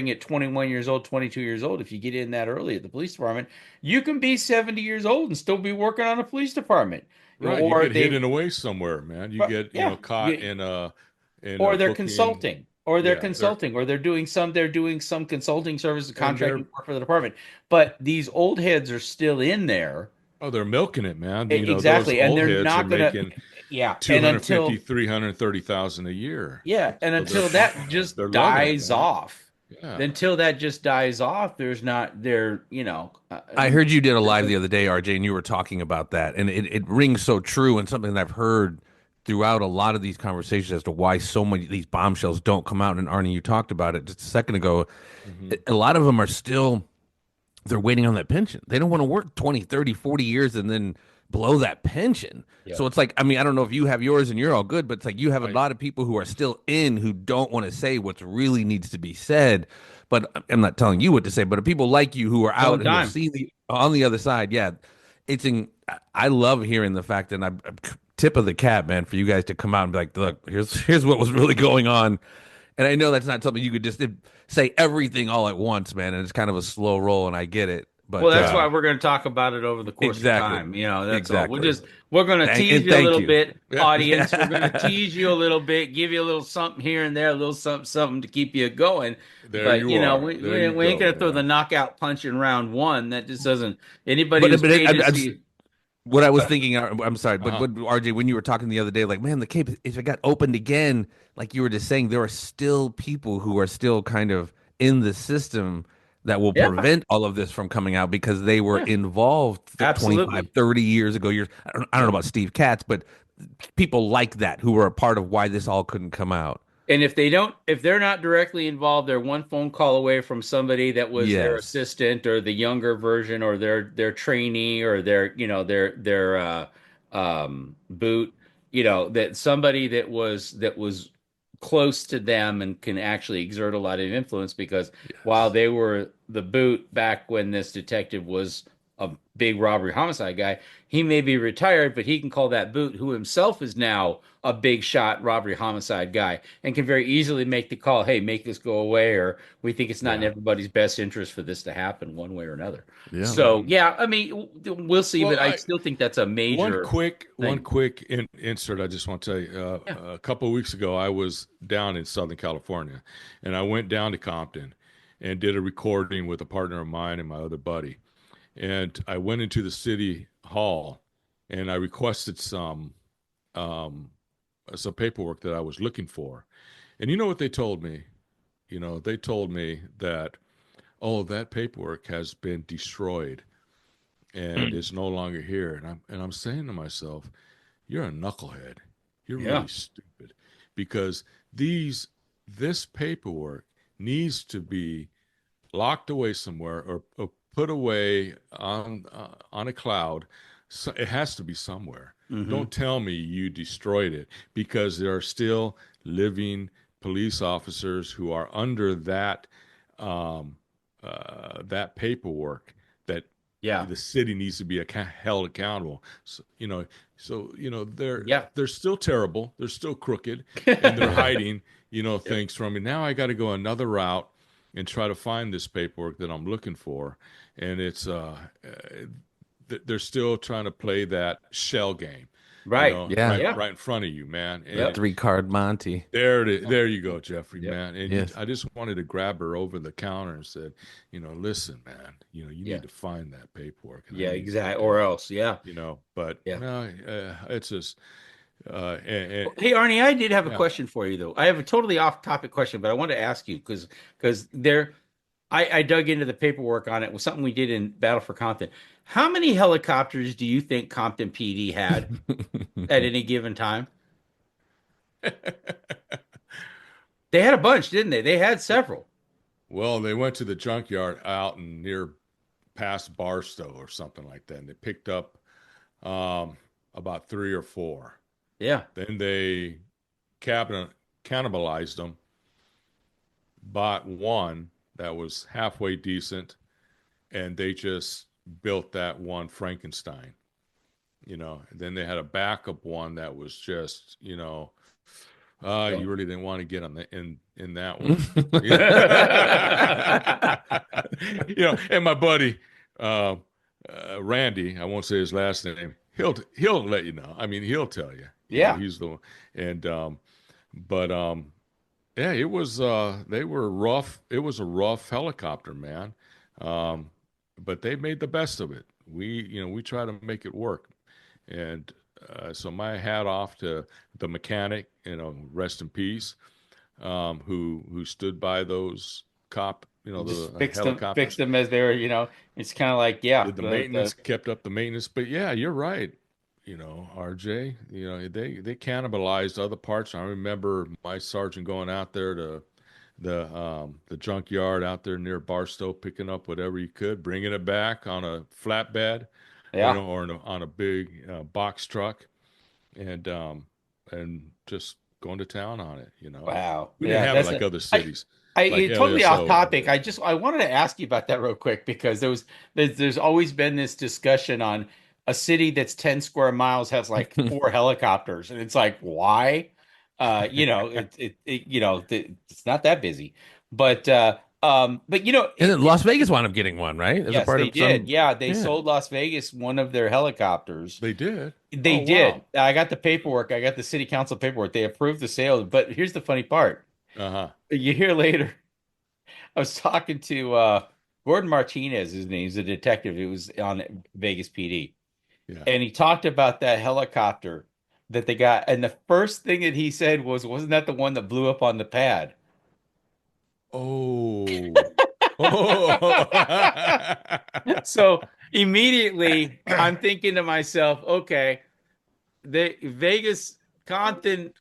at 21 years old, 22 years old, if you get in that early at the police department, you can be 70 years old and still be working on a police department. Right, you Or get they, hidden away somewhere, man. You get yeah, caught you, in a or they're booking. consulting, or they're Yeah, consulting, or they're doing some consulting services, and contracting work for the department. But these old heads are still in there. they're milking it, man. Those Exactly. And old they're heads are not gonna, making yeah. And 250, until, 330,000 a year. yeah, and So until that just they're loving it, dies man. off, Yeah. until that just dies off, there's not there, I heard you did a there's live no, the other day, RJ, and you were talking about that, and it rings so true, and something that I've heard throughout a lot of these conversations as to why so many of these bombshells don't come out. And Arnie, you talked about it just a second ago. Hmm. A lot of them are still they're waiting on that pension. They don't want to work 20, 30, 40 years and then blow that pension. yeah. So it's like, I mean, I don't know if you have yours and you're all good, but it's like you have a I lot of people who are still in who don't want to say what really needs to be said. But I'm not telling you what to say, but people like you who are Tell out them who have time. seen the on the other side. Yeah. I love hearing the fact that I'm tip of the cap, man, for you guys to come out and be like, look, here's what was really going on. And I know that's not something you could just say everything all at once, man. And it's kind of a slow roll, and I get it. Well, But that's why we're going to talk about it over the course of exactly, time. That's all. exactly. We're going to tease you a Thank little you. bit, yeah. audience. We're going to tease you a little bit, give you a little something here and there, a little something, something to keep you going. There But you are. we, There we, you we ain't go, going to throw the man. knockout punch in round one. That just doesn't. Anybody But who's but paid to see. what I was thinking, I'm sorry, but Uh-huh. what RJ, when you were talking the other day, like, man, the Cape, if it got opened again, like you were just saying, there are still people who are still kind of in the system that will Yeah, prevent all of this from coming out because they were yeah, involved 25, absolutely. 30 years ago. Years, I don't know about Steve Katz, but people like that who were a part of why this all couldn't come out. And if they're not directly involved, they're one phone call away from somebody that was their Yes. assistant or the younger version or their trainee or their boot, that somebody that was close to them and can actually exert a lot of influence because while Yes. they were the boot back when this detective was a big robbery homicide guy, he may be retired, but he can call that boot, who himself is now a big shot robbery homicide guy, and can very easily make the call, hey, make this go away, or we think it's not in Yeah. everybody's best interest for this to happen one way or another. Yeah. So, Mhm. yeah, I mean, we'll see, Well, but I I still think that's a one major quick one thing. quick insert. I just want to tell you. Yeah. A couple of weeks ago, I was down in Southern California, and I went down to Compton and did a recording with a partner of mine and my other buddy. And I went into the city hall, and I requested um, some paperwork that I was looking for. And you know what they told me? They told me that, oh, that paperwork has been destroyed and Mm. is no longer here. And I'm saying to myself, you're a knucklehead. You're Yeah. really stupid because this paperwork needs to be locked away somewhere or put away on a cloud. So it has to be somewhere. Hmm. Don't tell me you destroyed it because there are still living police officers who are under um, that paperwork that Yeah. the city needs to be held accountable. So they're Yeah. they're still terrible. They're still crooked, and they're hiding Yep. things from me. Now I got to go another route and try to find this paperwork that I'm looking for, and they're still trying to play that shell game, Right. Yeah. right Yeah. right in front of you, man. The Yep. And three card Monty. there it is. There you go, Jeffrey, Yep. man. And Yes. I just wanted to grab her over the counter and said, listen, man, you Yeah. need to find that paperwork, and I Yeah. need you to Exactly. do Or it. else. Yeah. But Yeah. no, it's just, and, Hey, Arnie, I did have a yeah. question for you, though. I have a totally off-topic question, but I wanted to ask you because there, I dug into the paperwork on it. It was something we did in Battle for Compton. How many helicopters do you think Compton PD had at any given time? They had a bunch, didn't they? They had several. Well, they went to the junkyard out and near past Barstow or something like that, and they picked up um, about three or four. Yeah. Then they cannibalized them, bought one that was halfway decent, and they just built that one Frankenstein. Then they had a backup one that was just, Yeah. you really didn't want to get on in that one. Yeah. And my buddy uh, Randy, I won't say his last name. He'll let you know. I mean, he'll tell you. He's the one. And but yeah, it was they were rough. It was a rough helicopter, man. Um, but they made the best of it. We try to make it work. And so my hat off to the mechanic, rest in peace, who stood by those Just the fixed helicopters, them as they were. It's kind of like, yeah, did the maintenance, kept up the maintenance. But yeah, you're right. RJ, they cannibalized other parts. I remember my sergeant going out there to the junkyard out there near Barstow, picking up whatever you could, bringing it back on a flatbed, yeah. or on a big box truck, and just going to town on it. Wow. We didn't Yeah, have it like other I cities, like totally off LASO. topic. I wanted to ask you about that real quick because there's always been this discussion on a city that's 10 square miles has like four helicopters, and it's like, why? It's not that busy. But And then Las Vegas wound up getting one, right? As a yes, part they of did. some. Yeah, they Yeah. sold Las Vegas one of their helicopters. They did. They Oh did. wow. I got the paperwork. I got the city council paperwork. They approved the sale. But here's the funny part. Uh-huh. A year later, I was talking to Gordon Martinez, his name. He's a detective. He was on Vegas PD. Yeah. And he talked about that helicopter that they got. And the first thing that he said was, wasn't that the one that blew up on the pad? Oh. Oh. So immediately I'm thinking to myself, okay, Vegas Compton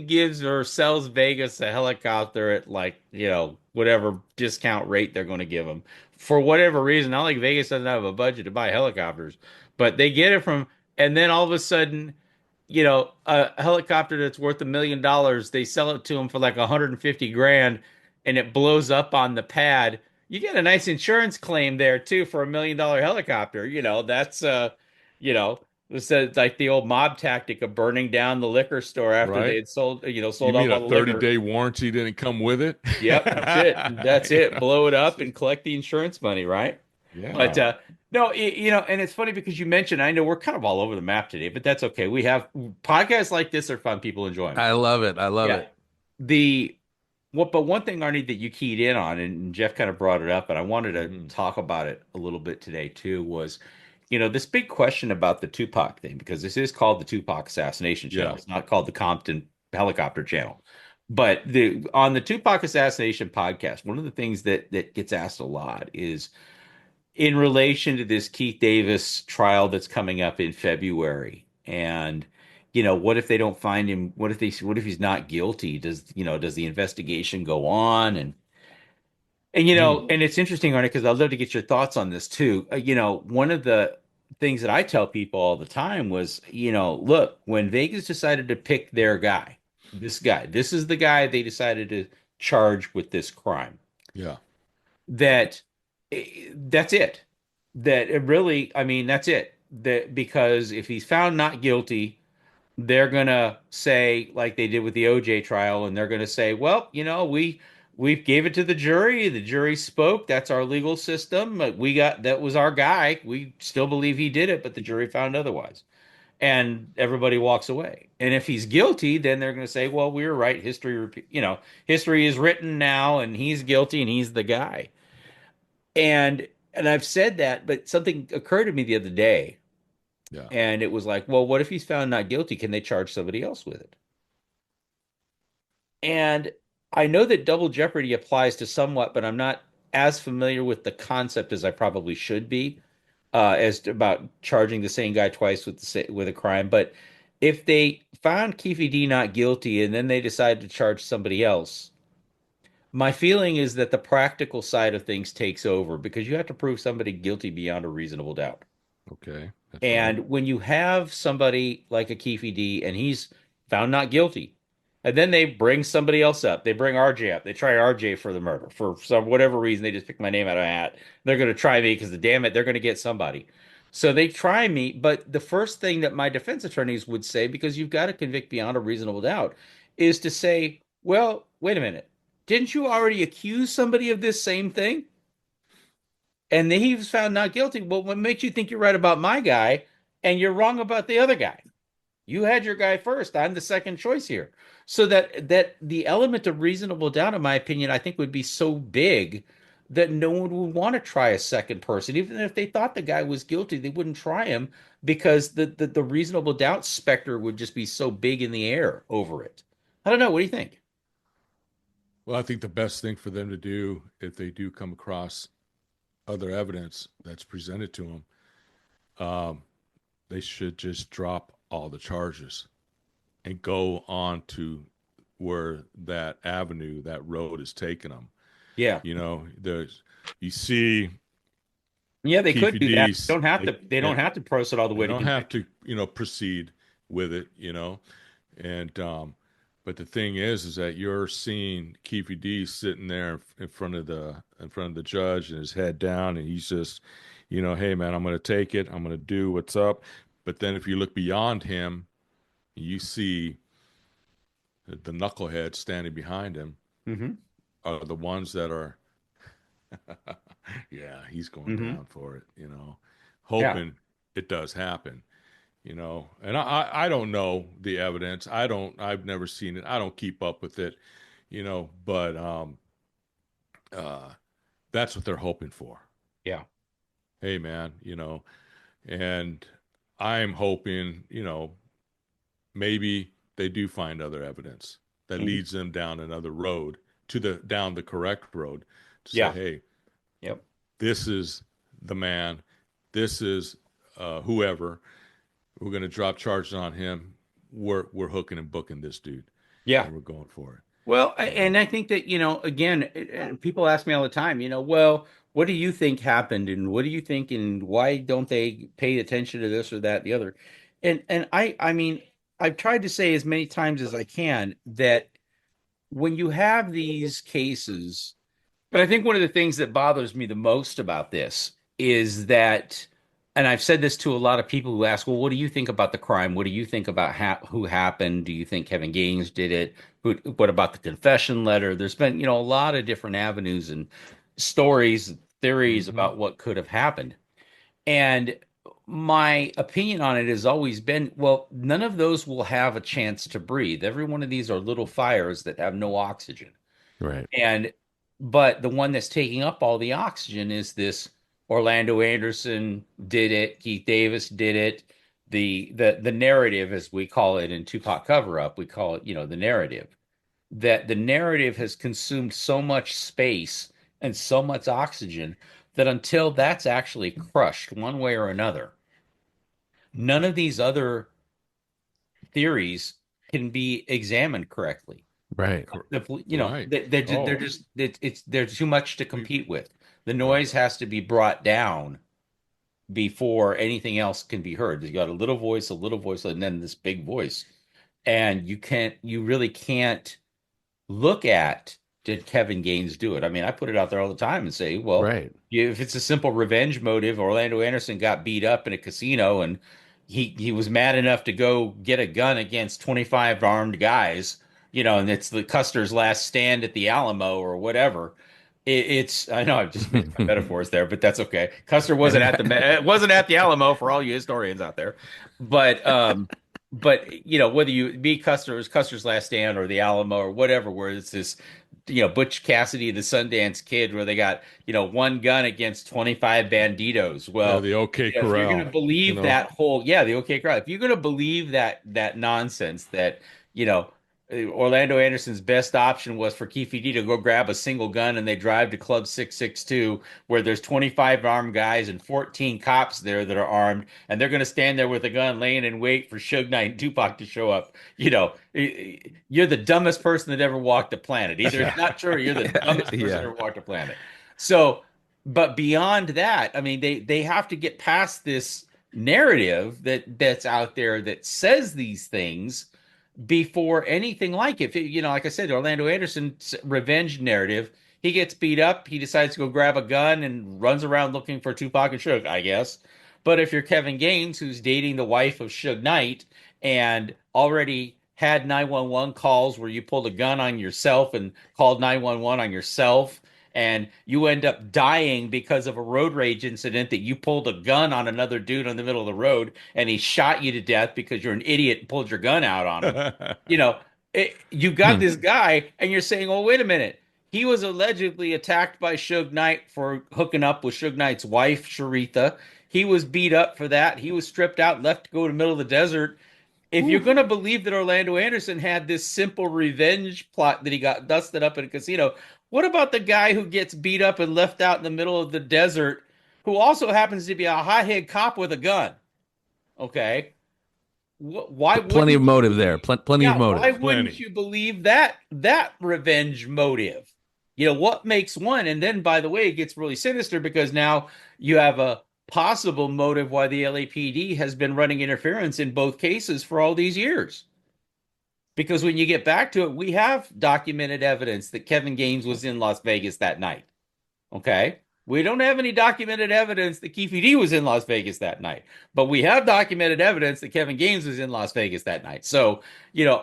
gives or sells Vegas a helicopter at like, whatever discount rate they're going to give them. For whatever reason, not like Vegas doesn't have a budget to buy helicopters, but they get it from, and then all of a sudden a helicopter that's worth $1 million, they sell it to them for like 150 grand and it blows up on the pad. You get a nice insurance claim there too for $1 million helicopter. You know, it's like the old mob tactic of burning down the liquor store after they Right? had sold, You sold off mean all a the liquor. 30-day warranty didn't come with it? Yep, that's it. That's it. Blow it up and collect the insurance money, right? But Yeah. no, and it's funny because you mentioned, I know we're kind of all over the map today, but that's okay. We have podcasts like this are fun. People enjoy them. I love it. I love Yeah. it. The but one thing, Arnie, that you keyed in on, and Jeff kind of brought it up, and I wanted to Mhm. talk about it a little bit today too, was, this big question about the Tupac thing, because this is called the Tupac Assassination Channel. Yeah. It's not called the Compton Helicopter Channel. But the on the Tupac Assassination podcast, one of the things that gets asked a lot is in relation to this Keith Davis trial that's coming up in February. And, what if they don't find him? What if he's not guilty? Does the investigation go on? Mm. And it's interesting, Arnie, because I'd love to get your thoughts on this too. One of the things that I tell people all the time was, look, when Vegas decided to pick their guy, this is the guy they decided to charge with this crime, Yeah. that that's it. That it really, I mean, that's it. That because if he's found not guilty, they're gonna say like they did with the OJ trial, and they're gonna say, well, we gave it to the jury. The jury spoke. That's our legal system. That was our guy. We still believe he did it, but the jury found otherwise, and everybody walks away. And if he's guilty, then they're gonna say, well, we were right. History is written now, and he's guilty, and he's the guy. And I've said that, but something occurred to me the other day, Yeah. and it was like, well, what if he's found not guilty? Can they charge somebody else with it? And I know that double jeopardy applies to somewhat, but I'm not as familiar with the concept as I probably should be, as to about charging the same guy twice with a crime. But if they found Keefe D not guilty and then they decided to charge somebody else, my feeling is that the practical side of things takes over because you have to prove somebody guilty beyond a reasonable doubt. Okay. That's right. And when you have somebody like a Keefe D and he's found not guilty, and then they bring somebody else up, they bring RJ up, they try RJ for the murder for some whatever reason, they just pick my name out of a hat. They're going to try me because, damn it, they're going to get somebody. So they try me, but the first thing that my defense attorneys would say, because you've got to convict beyond a reasonable doubt, is to say, well, wait a minute. Didn't you already accuse somebody of this same thing? And then he was found not guilty. Well, what makes you think you're right about my guy and you're wrong about the other guy? You had your guy first. I'm the second choice here. So that the element of reasonable doubt, in my opinion, I think would be so big that no one would want to try a second person. Even if they thought the guy was guilty, they wouldn't try him because the reasonable doubt specter would just be so big in the air over it. I don't know. What do you think? Well, I think the best thing for them to do if they do come across other evidence that's presented to them, they should just drop all the charges and go on to where that avenue, that road is taking them. Yeah. There's you see Yeah, they Keefe could do that. D's, They don't yeah, have to process it all the they way to don't have convict. to, proceed with it, and but the thing is that you're seeing Keefe D sitting there in front of the judge and his head down, and he's just, hey man, I'm going to take it, I'm going to do what's up. But then if you look beyond him, you see the knuckleheads standing behind him Hmm. are the ones that are, yeah, he's going Hmm. down for it, Yeah. hoping it does happen. And I don't know the evidence. I've never seen it. I don't keep up with it, but uh that's what they're hoping for. Yeah. Hey man, and I'm hoping, maybe they do find other evidence that Hmm. leads them down another road down the correct road to say, Yeah. hey, Yep. this is the man, this is whoever. We're going to drop charges on him. We're hooking and booking this dude, Yeah. and we're going for it. Well, You know. and I think that, again, people ask me all the time, well, what do you think happened and what do you think and why don't they pay attention to this or that, the other? And I mean, I've tried to say as many times as I can that when you have these cases, but I think one of the things that bothers me the most about this is that, and I've said this to a lot of people who ask, well, what do you think about the crime? What do you think about who happened? Do you think Kevin Gaines did it? What about the confession letter? There's been, a lot of different avenues and stories, theories Hmm. about what could have happened. And my opinion on it has always been, well, none of those will have a chance to breathe. Every one of these are little fires that have no oxygen. Right. And but the one that's taking up all the oxygen is this Orlando Anderson did it, Keith Davis did it. The narrative, as we call it in Tupac cover up, we call it, the narrative. That the narrative has consumed so much space and so much oxygen that until that's actually crushed one way or another, none of these other theories can be examined correctly. Right. Right. They're Oh, just they're too much to you, compete with. The right. noise has to be brought down before anything else can be heard. You got a little voice, and then this big voice, and you really can't look at, did Kevin Gaines do it? I mean, I put it out there all the time and say, well, Right. if it's a simple revenge motive, Orlando Anderson got beat up in a casino and he was mad enough to go get a gun against 25 armed guys, and it's the Custer's last stand at the Alamo or whatever. It's I know I've just mixed my metaphors there, but that's okay. Custer wasn't at the Alamo for all you historians out there, but whether you be Custer's Last Stand or the Alamo or whatever, where it's this Butch Cassidy the Sundance Kid where they got one gun against 25 banditos. Yeah, Well, the OK if you're gonna Corral, you believe know. that whole the okay crowd, if you're gonna believe that nonsense that you know Orlando Anderson's best option was for Keefe D to go grab a single gun and they drive to Club 662 where there's 25 armed guys and 14 cops there that are armed and they're going to stand there with a gun laying in wait for Suge Knight and Tupac to show up. You're the dumbest person that ever walked the planet. Either it's Yeah. not true or you're the dumbest person that Yeah. ever walked the planet. So, but beyond that, I mean, they have to get past this narrative that's out there that says these things before anything like it. Like I said, Orlando Anderson's revenge narrative, he gets beat up, he decides to go grab a gun and runs around looking for Tupac and Suge, I guess. But if you're Kevin Gaines, who's dating the wife of Suge Knight and already had 911 calls where you pulled a gun on yourself and called 911 on yourself, and you end up dying because of a road rage incident that you pulled a gun on another dude in the middle of the road and he shot you to death because you're an idiot and pulled your gun out on him. You know, you got Hmm. this guy and you're saying, oh, wait a minute. He was allegedly attacked by Suge Knight for hooking up with Suge Knight's wife, Sharitha. He was beat up for that. He was stripped out, left to go to the middle of the desert. If you're Ooh. going to believe that Orlando Anderson had this simple revenge plot that he got dusted up in a casino, what about the guy who gets beat up and left out in the middle of the desert, who also happens to be a hothead cop with a gun? Okay. Why Plenty of wouldn't you motive there. believe? Plenty of Yeah, why motive. wouldn't Plenty. you believe that revenge motive? What makes one? And then, by the way, it gets really sinister because now you have a possible motive why the LAPD has been running interference in both cases for all these years. Because when you get back to it, we have documented evidence that Kevin Gaines was in Las Vegas that night. Okay. We don't have any documented evidence that Keefe D was in Las Vegas that night, but we have documented evidence that Kevin Gaines was in Las Vegas that night. So,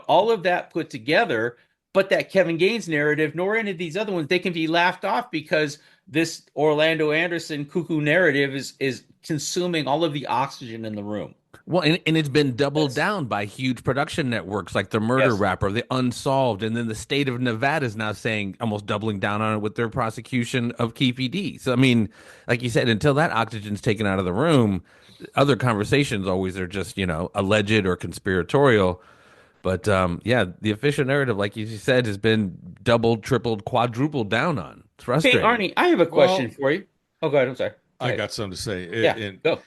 all of that put together, but that Kevin Gaines narrative, nor any of these other ones, they can be laughed off because this Orlando Anderson cuckoo narrative is consuming all of the oxygen in the room. Well, and it's been doubled That's down by huge production networks like the Murder yes. Rapper, the Unsolved, and then the state of Nevada is now saying, almost doubling down on it with their prosecution of Keefe D. So, I mean, like you said, until that oxygen's taken out of the room, other conversations always are just, alleged or conspiratorial. But yeah, the official narrative, like you said, has been doubled, tripled, quadrupled down on. It's Hey, frustrating. Arnie, I have a question Well, for you. Oh, go ahead. I'm sorry. Go I ahead. got something to say. Yeah, And go.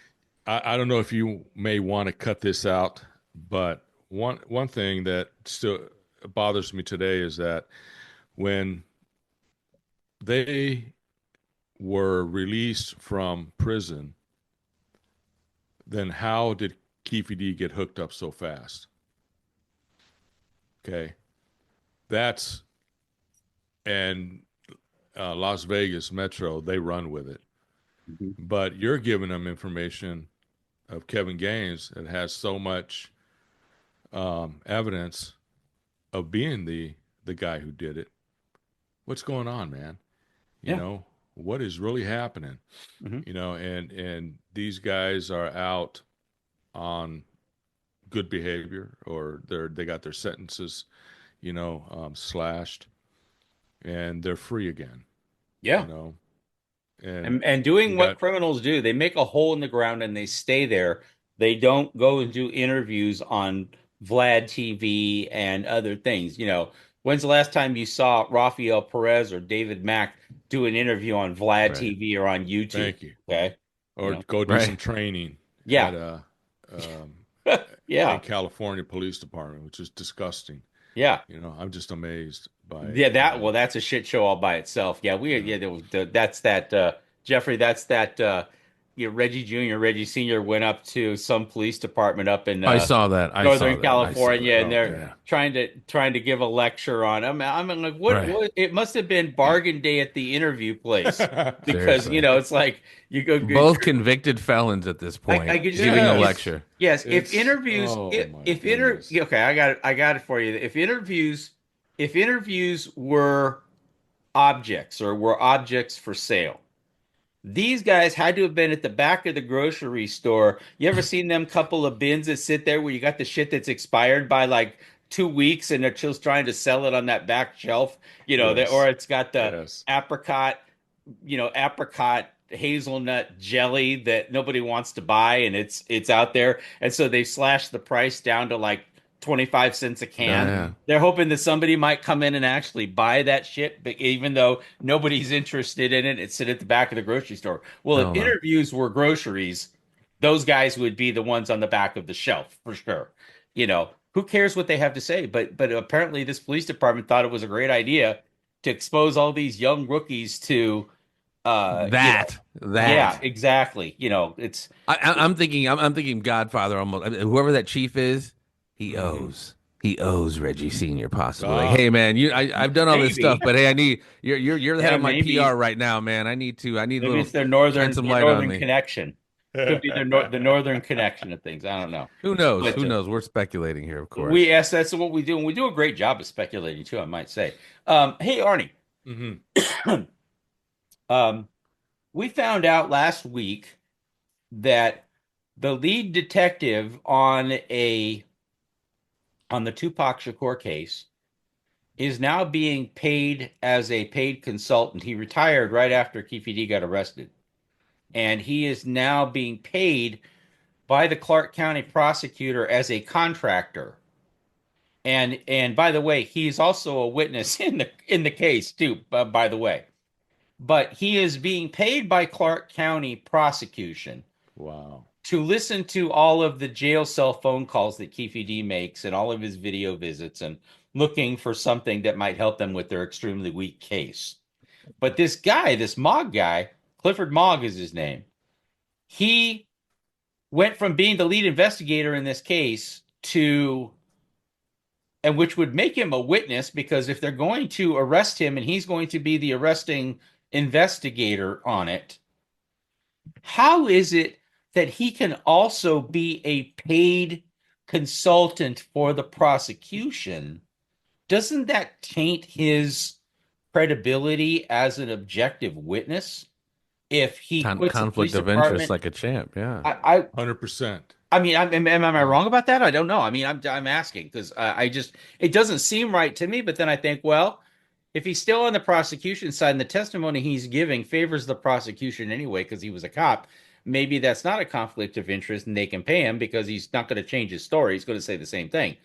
I don't know if you may want to cut this out, but one thing that still bothers me today is that when they were released from prison, then how did Keefe D get hooked up so fast? Okay, that's and Las Vegas Metro, they run with it. Mhm. But you're giving them information of Kevin Gaines that has so much evidence of being the guy who did it. What's going on, man? You Yeah. know, what is really happening? Hmm. And these guys are out on good behavior, or they got their sentences, slashed, and they're free again. You Yeah. know, and And you doing what got criminals do, they make a hole in the ground and they stay there. They don't go and do interviews on Vlad TV and other things. When's the last time you saw Rafael Perez or David Mack do an interview on Vlad Right. TV or on YouTube? thank you, Okay. You or know, go do Right. some training yeah. at um, in Yeah. California Police Department, which is disgusting. Yeah. I'm just amazed by Yeah, that's a shit show all by itself. Yeah, you know that's that Jeffrey, that's that Reggie Jr., Reggie Sr. went up to some police department up in I saw that. I saw Northern that. I saw California, that. and they're okay. Yeah. trying to give a lecture on. I mean, like Right. what it must have been bargain day at the interview place, because Seriously. it's like you go. Both convicted felons at this I point could just giving a Yes, lecture. yes, if it's interviews oh my if inter goodness. yeah, okay, I got it for you. If interviews were objects or were objects for sale, these guys had to have been at the back of the grocery store. You ever seen them couple of bins that sit there where you got the shit that's expired by like 2 weeks and they're just trying to sell it on that back shelf, or Yes, it's got the yes. apricot, apricot hazelnut jelly that nobody wants to buy, and it's out there. And so they slashed the price down to like 25 cents a Oh can. yeah. Hmm. They're hoping that somebody might come in and actually buy that shit, but even though nobody's interested in it, it's sit at the back of the grocery store. Well, if Hell no. interviews were groceries, those guys would be the ones on the back of the shelf for sure. Who cares what they have to say? But apparently this police department thought it was a great idea to expose all these young rookies to That. yeah, That. exactly. It's I'm thinking. I'm thinking. Godfather almost. Whoever that chief is, he Hmm. owes. He owes Reggie Senior possibly. Like, Ah, hey man, I've done all this stuff, maybe, but hey, I need you're the head yeah, of my PR maybe right now, man. I need a maybe little it's their shine northern some their light on northern me. connection. Could be the northern connection of things. I don't know. Who knows? But Who knows? We're speculating here, of we course. yes, that's what we do, and we do a great job of speculating too, I might say. Hey Arnie, hmm um, we found out last week that the lead detective on the Tupac Shakur case is now being paid as a paid consultant. He retired right after Keefe D got arrested, and he is now being paid by the Clark County prosecutor as a contractor. And by the way, he's also a witness in the case too. By the way, but he is being paid by Clark County prosecution wow. to listen to all of the jail cell phone calls that Keefe D makes and all of his video visits and looking for something that might help them with their extremely weak case. But this guy, this Mogg guy, Clifford Mogg is his name, he went from being the lead investigator in this case to, and which would make him a witness, because if they're going to arrest him and he's going to be the arresting investigator on it, how is it that he can also be a paid consultant for the prosecution? Doesn't that taint his credibility as an objective witness if he quits the police Conflict of interest, department? like a champ. Yeah. I 100%. I mean, am I wrong about that? I don't know. I mean, I'm asking because I just it doesn't seem right to me. But then I think, well, if he's still on the prosecution side and the testimony he's giving favors the prosecution anyway because he was a cop, maybe that's not a conflict of interest and they can pay him because he's not going to change his story. He's going to say the same thing.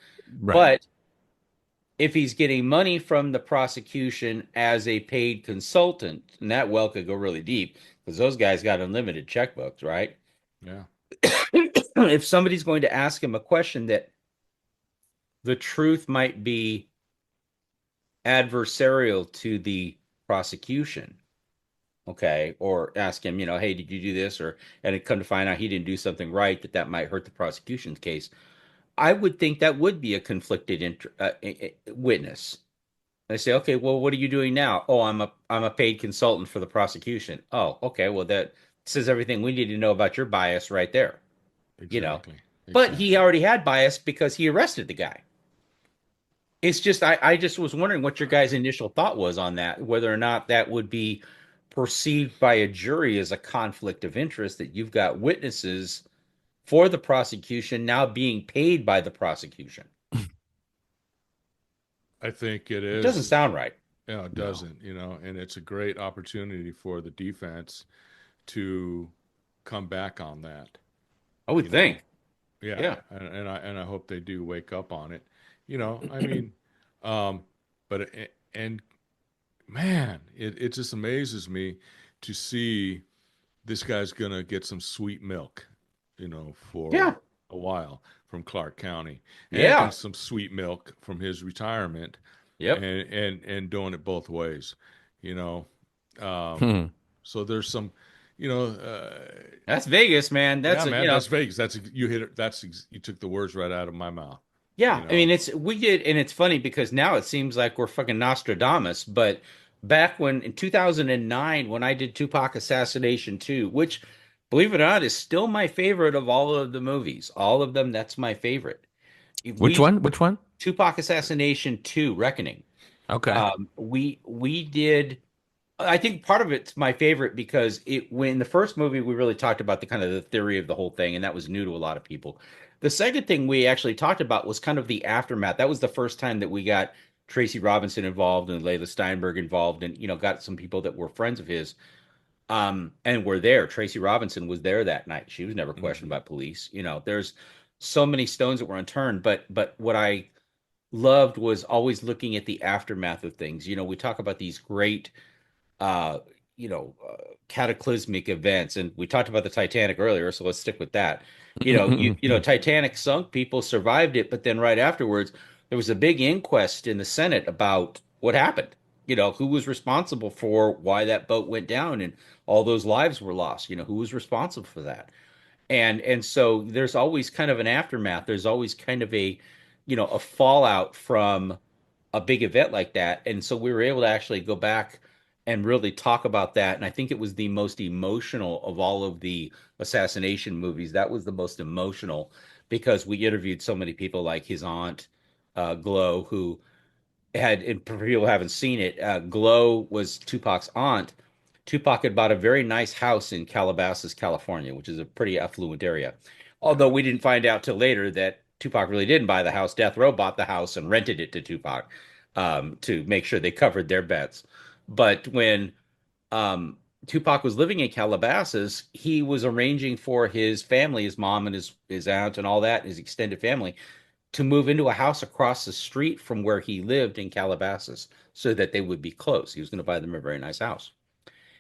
Right. But if he's getting money from the prosecution as a paid consultant, and that well could go really deep because those guys got unlimited checkbooks, right? Yeah. If somebody's going to ask him a question that the truth might be adversarial to the prosecution, okay, or ask him, hey, did you do this? And it come to find out he didn't do something right, that might hurt the prosecution's case. I would think that would be a conflicted witness. I say, okay, well, what are you doing now? Oh, I'm a paid consultant for the prosecution. Oh, okay, well that says everything we need to know about your bias right there, you know. Exactly. But he Exactly. already had bias because he arrested the guy. It's just I just was wondering what your guys' initial thought was on that, whether or not that would be perceived by a jury as a conflict of interest that you've got witnesses for the prosecution now being paid by the prosecution. I think it It doesn't is. sound right. It No. doesn't, and it's a great opportunity for the defense to come back on that, I would you know. think. Yeah, Yeah. and I hope they do wake up on it. I mean, um, but and man, it just amazes me to see this guy's gonna get some sweet milk, for Yeah. a while from Clark County, and Yeah. some sweet milk from his retirement, Yep. and doing it both ways, you know. Um, Hmm. so there's some, you know, uh, That's Vegas, man. yeah, man, that's Vegas. That's you hit it. You took the words right out of my mouth. You Yeah. I mean, know, we did, and it's funny because now it seems like we're fucking Nostradamus. But back when in 2009, when I did Tupac Assassination 2, which, believe it or not, is still my favorite of all of the movies, all of them, that's my favorite. Which We one? Which one? Tupac Assassination 2, Reckoning. Okay. We did. I think part of it's my favorite because when the first movie we really talked about the kind of the theory of the whole thing, and that was new to a lot of people. The second thing we actually talked about was kind of the aftermath. That was the first time that we got Tracy Robinson involved and Layla Steinberg involved, and got some people that were friends of his, and were there. Tracy Robinson was there that night. She was never questioned hmm by police. There's so many stones that were unturned, but what I loved was always looking at the aftermath of things. We talk about these great uh, cataclysmic events. And we talked about the Titanic earlier, so let's stick with that. Titanic sunk, people survived it, but then right afterwards, there was a big inquest in the Senate about what happened. Who was responsible for why that boat went down and all those lives were lost. Who was responsible for that? And so there's always kind of an aftermath. There's always kind of a fallout from a big event like that. And so we were able to actually go back and really talk about that. And I think it was the most emotional of all of the assassination movies. That was the most emotional because we interviewed so many people like his aunt, Glow, who had, and for people who haven't seen it, Glow was Tupac's aunt. Tupac had bought a very nice house in Calabasas, California, which is a pretty affluent area. yeah, Although we didn't find out till later that Tupac really didn't buy the house. Death Row bought the house and rented it to Tupac, to make sure they covered their bets. But when um, Tupac was living in Calabasas, he was arranging for his family, his mom and his aunt and all that, his extended family, to move into a house across the street from where he lived in Calabasas so that they would be close. He was going to buy them a very nice house.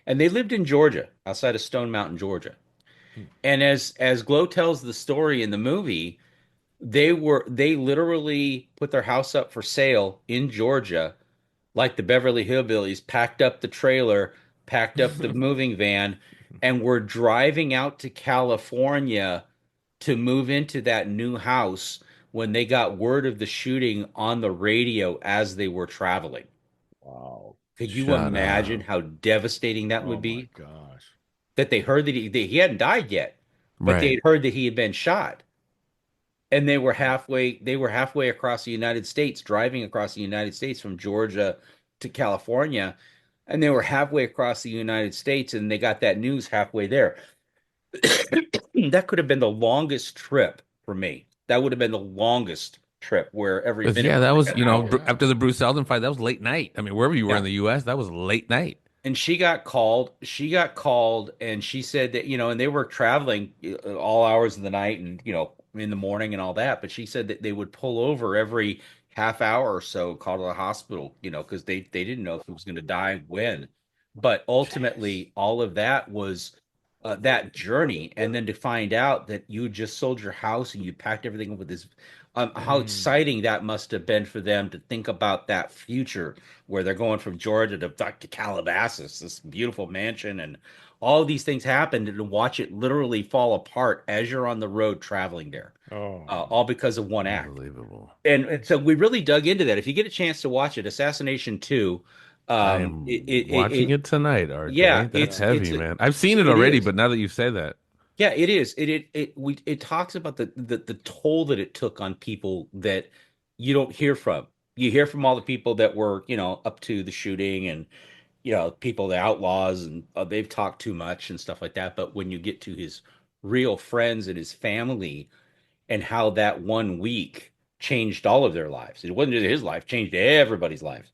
And they lived in Georgia, outside of Stone Mountain, Georgia. Hmm. And as Glow tells the story in the movie, they literally put their house up for sale in Georgia, like the Beverly Hillbillies, packed up the trailer, packed up the moving van, and were driving out to California to move into that new house when they got word of the shooting on the radio as they were traveling. Wow. Could you Shut imagine up. how devastating that Oh would my be? gosh. That they heard that he hadn't died yet, but they Right. had heard that he had been shot. And they were halfway across the United States, driving across the United States from Georgia to California, and they were halfway across the United States and they got that news halfway there. That could have been the longest trip for me. That would have been the longest trip where every 'Cause, minute yeah, was that like was, an hour. Yeah. after the Bruce Seldon fight, that was late night. I mean, wherever you were in Yeah. the US, that was late night. And she got called and she said that, and they were traveling all hours of the night and, in the morning and all that. But she said that they would pull over every half hour or so, call to the hospital, because they didn't know if he was going to die when. But Jeez. ultimately, all of that was that journey, and then to find out that you just sold your house and you packed everything up with this, how Mm. exciting that must have been for them to think about that future where they're going from Georgia to Calabasas, this beautiful mansion, and all these things happened, and to watch it literally fall apart as you're on the road traveling there, Oh, all because of one act. Unbelievable. And so we really dug into that. If you get a chance to watch it, Assassination 2, I it, am it, watching it it tonight, yeah, RJ. That's yeah. heavy, man. I've seen it it already, is. but now that you say that, Yeah, it is. It talks about the toll that it took on people that you don't hear from. You hear from all the people that were, up to the shooting, and people, the outlaws, and they've talked too much and stuff like that. But when you get to his real friends and his family, and how that 1 week changed all of their lives. It wasn't just his life, changed everybody's lives.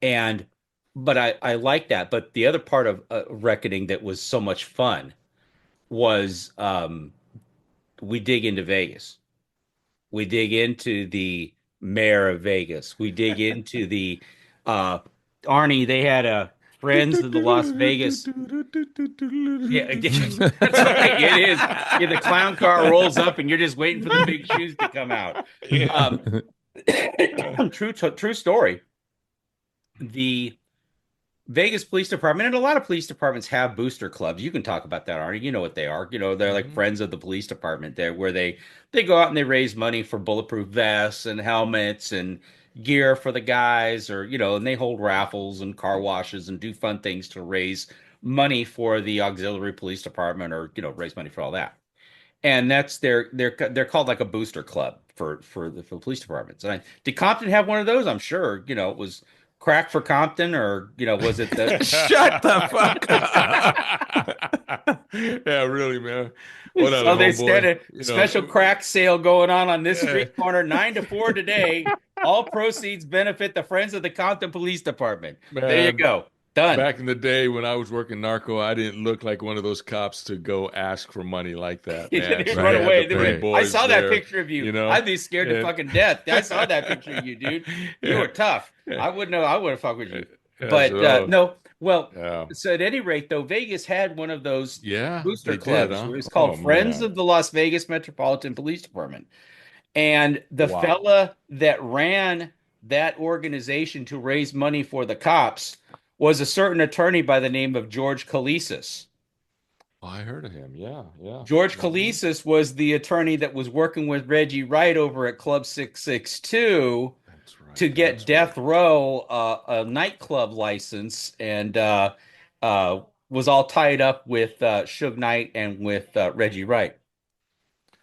And but I like that. But the other part of Reckoning that was so much fun was, we dig into Vegas. We dig into the mayor of Vegas. We dig into the uh Arnie. They had a Friends of the Las Vegas. Yeah, that's right. It is. Yeah, the clown car rolls up, and you're just waiting for the big shoes to come out. Yeah. Um, true story. The Vegas Police Department, and a lot of police departments have booster clubs. You can talk about that, Arnie. You know what they are. They're like Hmm. friends of the police department there, where they go out and they raise money for bulletproof vests and helmets and gear for the guys, or and they hold raffles and car washes and do fun things to raise money for the auxiliary police department, or raise money for all that. And that's they're called like a booster club for police departments. And did Compton have one of those? I'm sure. It was crack for Compton, or was it the shut the fuck up. Yeah, really, man. What other so they said homeboy? a special crack sale going on this Yeah. street corner, 9 to 4 today. All proceeds benefit the Friends of the Compton Police Department. There you Man, go. Done. back in the day when I was working narco, I didn't look like one of those cops to go ask for money like that, He man. didn't even So run they Right, had the away. pretty right. I boys saw that there, picture of you. you know. I'd be scared to And fucking death. I saw that picture of you, dude. You yeah, were tough. yeah, I wouldn't know. I wouldn't fuck with you. yeah, But so, no. Well, yeah, so at any rate, though, Vegas had one of those yeah, booster they did, clubs huh? where it's called Oh Friends man, of the Las Vegas Metropolitan Police Department. And the wow. fella that ran that organization to raise money for the cops was a certain attorney by the name of George Kalisis. Oh, I heard of him. Yeah, yeah. George Hmm. Kalisis was the attorney that was working with Reggie Wright over at Club 662 That's right. to get That's right. Death Row a nightclub license, and was all tied up with Suge Knight and with Reggie Wright.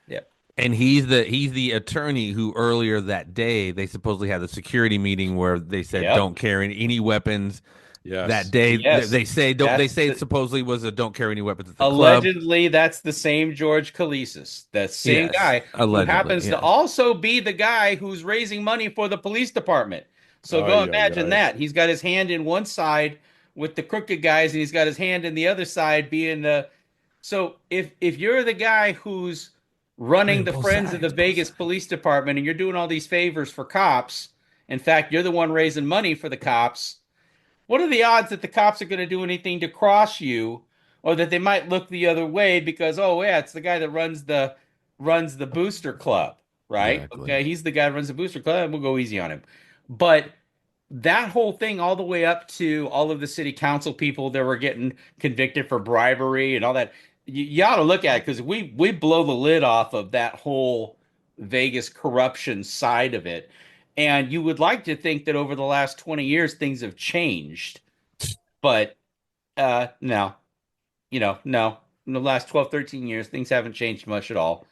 Yep. And he's the attorney who earlier that day they supposedly had a security meeting where they said Yep. don't carry any weapons. That Yes. day Yes. they say don't they That's say it the supposedly was a don't carry any weapons at the club. Allegedly, that's the same George Kalisis, that same Yes, guy who allegedly, happens to yes. also be the guy who's raising money for the police department. So go Ay, ay, imagine ay. that. He's got his hand in one side with the crooked guys, and he's got his hand in the other side being the. So if you're the guy who's running Playing the both Friends of the sides, both Vegas sides. Police Department, and you're doing all these favors for cops, in fact, you're the one raising money for the cops. What are the odds that the cops are going to do anything to cross you, or that they might look the other way because, oh yeah, it's the guy that runs the booster club, right? Exactly. Okay, he's the guy that runs the booster club. We'll go easy on him. But that whole thing, all the way up to all of the city council people that were getting convicted for bribery and all that, you ought to look at it, because we blow the lid off of that whole Vegas corruption side of it. And you would like to think that over the last 20 years things have changed, but no, no. In the last 12, 13 years, things haven't changed much at all.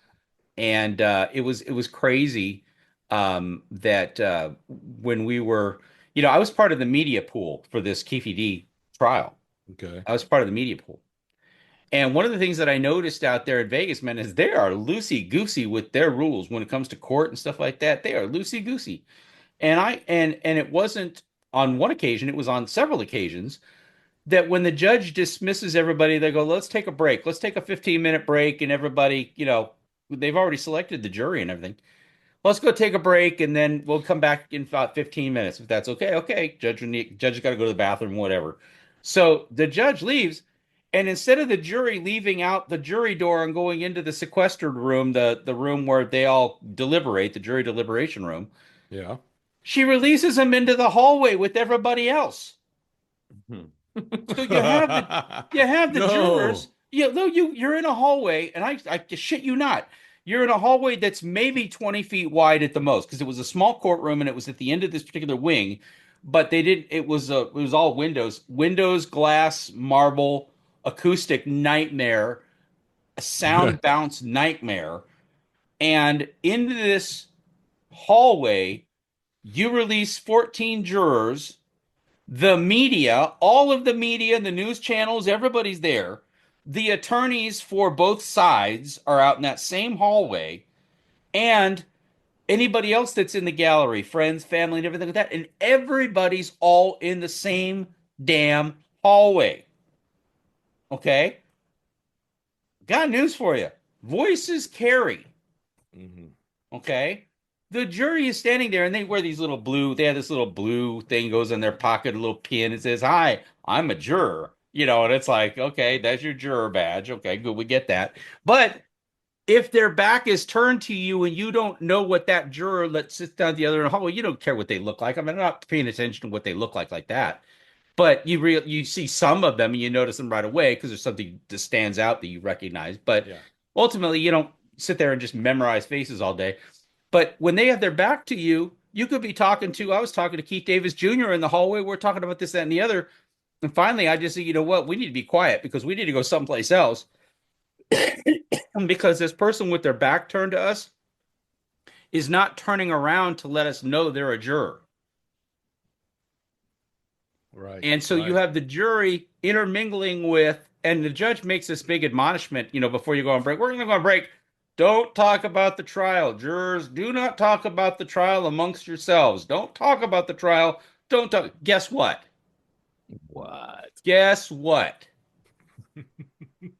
And it was crazy, that when we were, I was part of the media pool for this Keefe D trial. Okay. I was part of the media pool. And one of the things that I noticed out there in Vegas, man, is they are loosey goosey with their rules when it comes to court and stuff like that. They are loosey goosey. And it wasn't on one occasion, it was on several occasions, that when the judge dismisses everybody, they go, let's take a break. Let's take a 15-minute break. And everybody, they've already selected the jury and everything. Let's go take a break, and then we'll come back in about 15 minutes if that's okay. Okay, judge has got to go to the bathroom, whatever. So the judge leaves, And instead of the jury leaving out the jury door and going into the sequestered room, the room where they all deliberate, the jury deliberation room, Yeah. she releases them into the hallway with everybody else. Hmm. So you have the jurors. No. Yeah, no, you're in a hallway, and I shit you not. You're in a hallway that's maybe 20 feet wide at the most, because it was a small courtroom and it was at the end of this particular wing, but they didn't, it was all windows, glass, marble, acoustic nightmare, a sound bounce nightmare. And into this hallway, you release 14 jurors, the media, all of the media, the news channels, everybody's there. The attorneys for both sides are out in that same hallway, and anybody else that's in the gallery, friends, family, and everything like that. And everybody's all in the same damn hallway. Okay? Got news for you. Voices carry. Hmm. Okay. The jury is standing there and they wear these little blue, they have this little blue thing goes in their pocket, a little pin. It says, "Hi, I'm a juror." And it's like, okay, that's your juror badge. Okay, good, we get that. But if their back is turned to you and you don't know what that juror that sits down the other end of the hallway, you don't care what they look like. I mean, I'm not paying attention to what they look like that. But you see some of them and you notice them right away because there's something that stands out that you recognize. But Yeah. ultimately, you don't sit there and just memorize faces all day. But when they have their back to you, you could be talking to, I was talking to Keith Davis Jr. in the hallway. We're talking about this, that, and the other. And finally, I just said, you know what? We need to be quiet because we need to go someplace else. Because this person with their back turned to us is not turning around to let us know they're a juror. Right. And so you Right. have the jury intermingling with, and the judge makes this big admonishment, before you go on break. We're going to go on break. Don't talk about the trial. Jurors, do not talk about the trial amongst yourselves. Don't talk about the trial. Don't talk. Guess what? What? Guess what?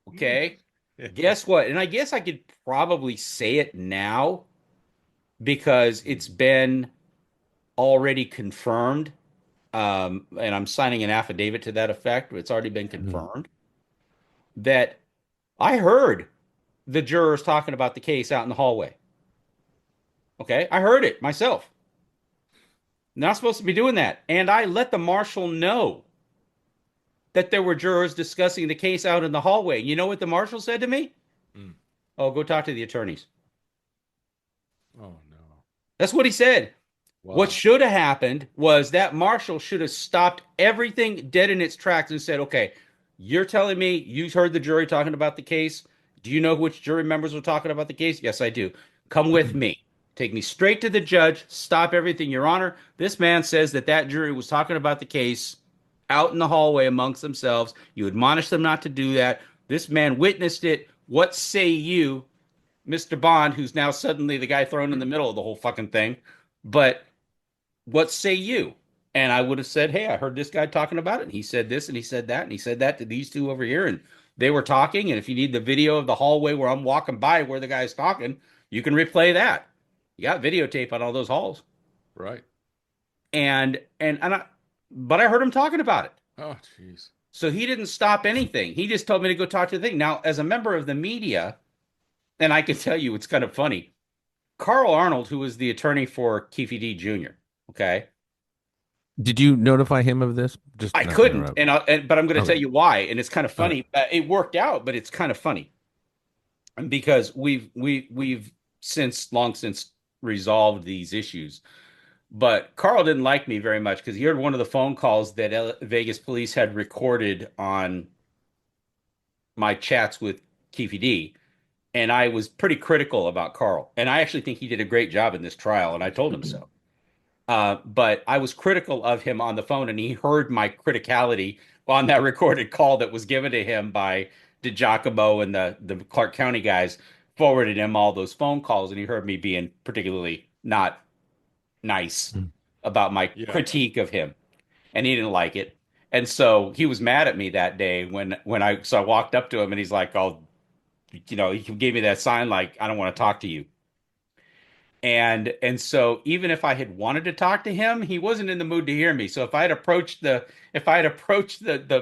Okay. Guess what? And I guess I could probably say it now because it's been already confirmed. And I'm signing an affidavit to that effect. It's already been Mhm. confirmed that I heard the jurors talking about the case out in the hallway. Okay. I heard it myself. Not supposed to be doing that. And I let the marshal know that there were jurors discussing the case out in the hallway. You know what the marshal said to me? Mm. Oh, go talk to the attorneys. Oh no. That's what he said. What Wow. should have happened was that marshal should have stopped everything dead in its tracks and said, okay, you're telling me you heard the jury talking about the case. Do you know which jury members were talking about the case? Yes, I do. Come with me. Take me straight to the judge. Stop everything, Your Honor. This man says that that jury was talking about the case out in the hallway amongst themselves. You admonish them not to do that. This man witnessed it. What say you, Mr. Bond, who's now suddenly the guy thrown in the middle of the whole fucking thing? But what say you? And I would have said, hey, I heard this guy talking about it. And he said this and he said that. And he said that to these two over here. And they were talking. And if you need the video of the hallway where I'm walking by where the guy's talking, you can replay that. You got videotape on all those halls. Right. But I heard him talking about it. Oh, jeez. So he didn't stop anything. He just told me to go talk to the thing. Now, as a member of the media, and I can tell you it's kind of funny. Carl Arnold, who was the attorney for Keefe D Jr., okay, Did you notify him of this? Just I not to couldn't, interrupt. but I'm going to tell Okay. you why, and it's kind of Okay. funny. It worked out, but it's kind of funny because we've long since resolved these issues. But Carl didn't like me very much because he heard one of the phone calls that Vegas police had recorded on my chats with Keefe D, and I was pretty critical about Carl, and I actually think he did a great job in this trial, and I told him so. But I was critical of him on the phone, and he heard my criticality on that recorded call that was given to him by DiGiacomo and the Clark County guys forwarded him all those phone calls, and he heard me being particularly not nice about my Yeah. critique of him, and he didn't like it. And so he was mad at me that day when I walked up to him and he's like, "Oh, he gave me that sign like I don't want to talk to you." And so even if I had wanted to talk to him, he wasn't in the mood to hear me. So if I had approached the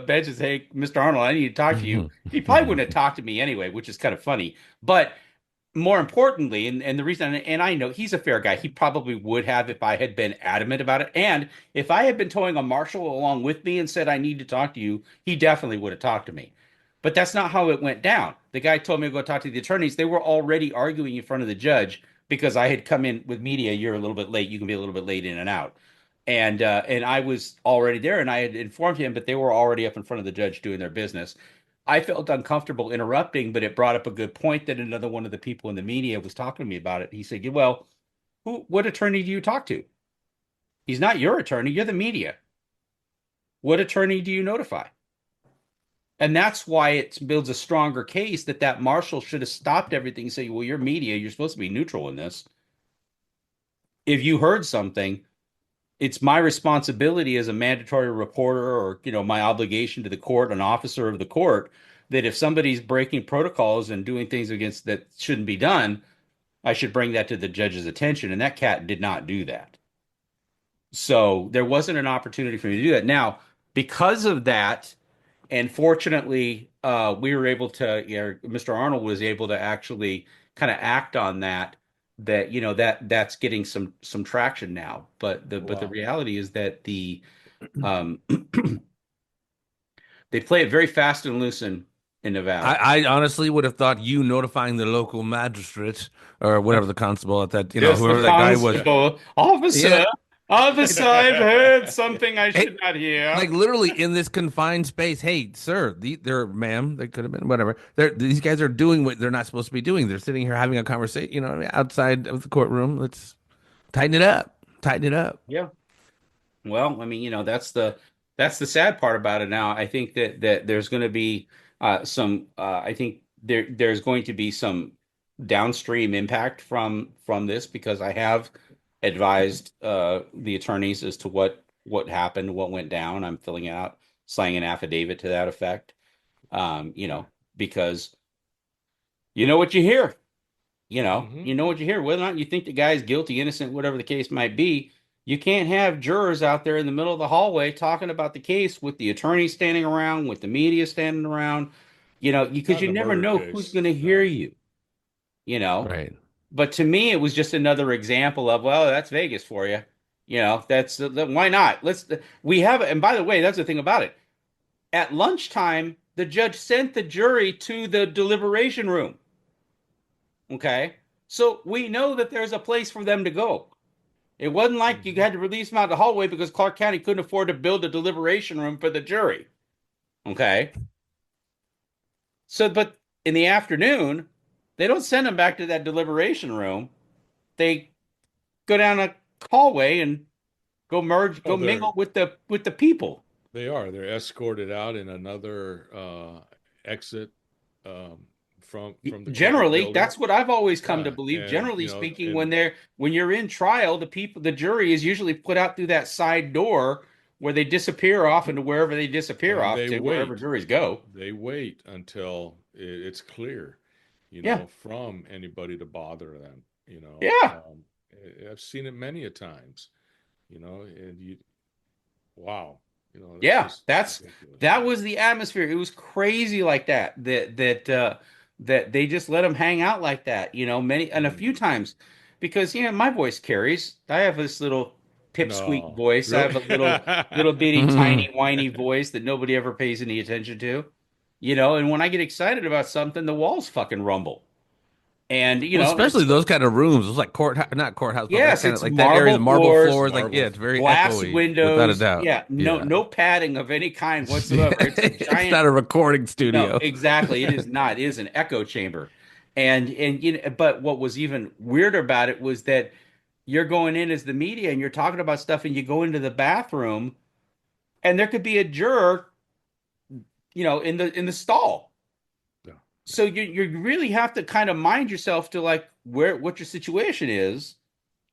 bench and say, "Hey, Mr. Arnold, I need to talk to you," he probably wouldn't have talked to me anyway, which is kind of funny. But more importantly, and the reason, and I know he's a fair guy, he probably would have if I had been adamant about it. And if I had been towing a marshal along with me and said, "I need to talk to you," he definitely would have talked to me. But that's not how it went down. The guy told me to go talk to the attorneys. They were already arguing in front of the judge because I had come in with media. You're a little bit late. You can be a little bit late in and out. And I was already there and I had informed him, but they were already up in front of the judge doing their business. I felt uncomfortable interrupting, but it brought up a good point that another one of the people in the media was talking to me about it. He said, "Yeah, well, what attorney do you talk to? He's not your attorney. You're the media. What attorney do you notify?" And that's why it builds a stronger case that that marshal should have stopped everything and say, "Well, you're media. You're supposed to be neutral in this. If you heard something, it's my responsibility as a mandatory reporter or, my obligation to the court, an officer of the court, that if somebody's breaking protocols and doing things against that shouldn't be done, I should bring that to the judge's attention." And that cat did not do that. So there wasn't an opportunity for me to do that. Now, because of that, and fortunately, we were able to, Mr. Arnold was able to actually kind of act on that. That that's getting some traction now. But the Wow. reality is that um, they play it very fast and loose in Nevada. I honestly would have thought you notifying the local magistrate or whatever the constable at that, Yes, the whoever that guy was. constable, Yeah. officer, I've heard something I Hey, should not hear. like literally in this confined space. Hey, sir, they're, ma'am, they could have been whatever. These guys are doing what they're not supposed to be doing. They're sitting here having a conversation, outside of the courtroom. Let's tighten it up. Tighten it up. Yeah. Well, I mean, that's the sad part about it now. I think that there's going to be some I think there's going to be some downstream impact from this because I have advised the attorneys as to what happened, what went down. I'm filling out, signing an affidavit to that effect. Because you know what you hear. Hmm. You know what you hear. Whether or not you think the guy's guilty, innocent, whatever the case might be, you can't have jurors out there in the middle of the hallway talking about the case with the attorney standing around, with the media standing around, because Not in you a never murder know who's case. going to hear No. you, you know. Right. But to me, it was just another example of, well, that's Vegas for you. That's why not? We have, and by the way, that's the thing about it. At lunchtime, the judge sent the jury to the deliberation room. Okay. So we know that there's a place for them to go. It wasn't like you Hmm. had to release them out the hallway because Clark County couldn't afford to build a deliberation room for the jury. Okay. So, but in the afternoon, they don't send them back to that deliberation room. They go down a hallway and Oh, go mingle with the people. they're escorted out in another exit um, from the courtroom Generally, building. that's what I've always come to Yeah, believe. and Generally speaking, and when you're in trial, the jury is usually put out through that side door where they disappear off into wherever they disappear and off to, wherever juries go. they wait until it's clear, Yeah. from anybody to bother them. Yeah. I've seen it many a times, and wow, that's Yeah, just that's ridiculous. that was the atmosphere. It was crazy like that. That they just let them hang out like that. Many and a few Hmm. times, because my voice carries. I have this little pipsqueak No, voice. I really? have a little bitty tiny whiny voice that nobody ever pays any attention to. And when I get excited about something, the walls fucking rumble. Well, And especially so those kind of rooms. It's like courthouse, not courthouse, but that yes, kind of it's like that area, the marble marble floors, floors. Like, yeah, Marvel. it's very glass echoey, without a windows. doubt. Yeah, no Yeah. no padding of any kind whatsoever. It's a It's giant. not a recording No, studio. exactly. It is not. It is an echo chamber. And but what was even weirder about it was that you're going in as the media and you're talking about stuff and you go into the bathroom and there could be a juror, in the stall. Yeah, yeah. So you really have to kind of mind yourself to like what your situation is.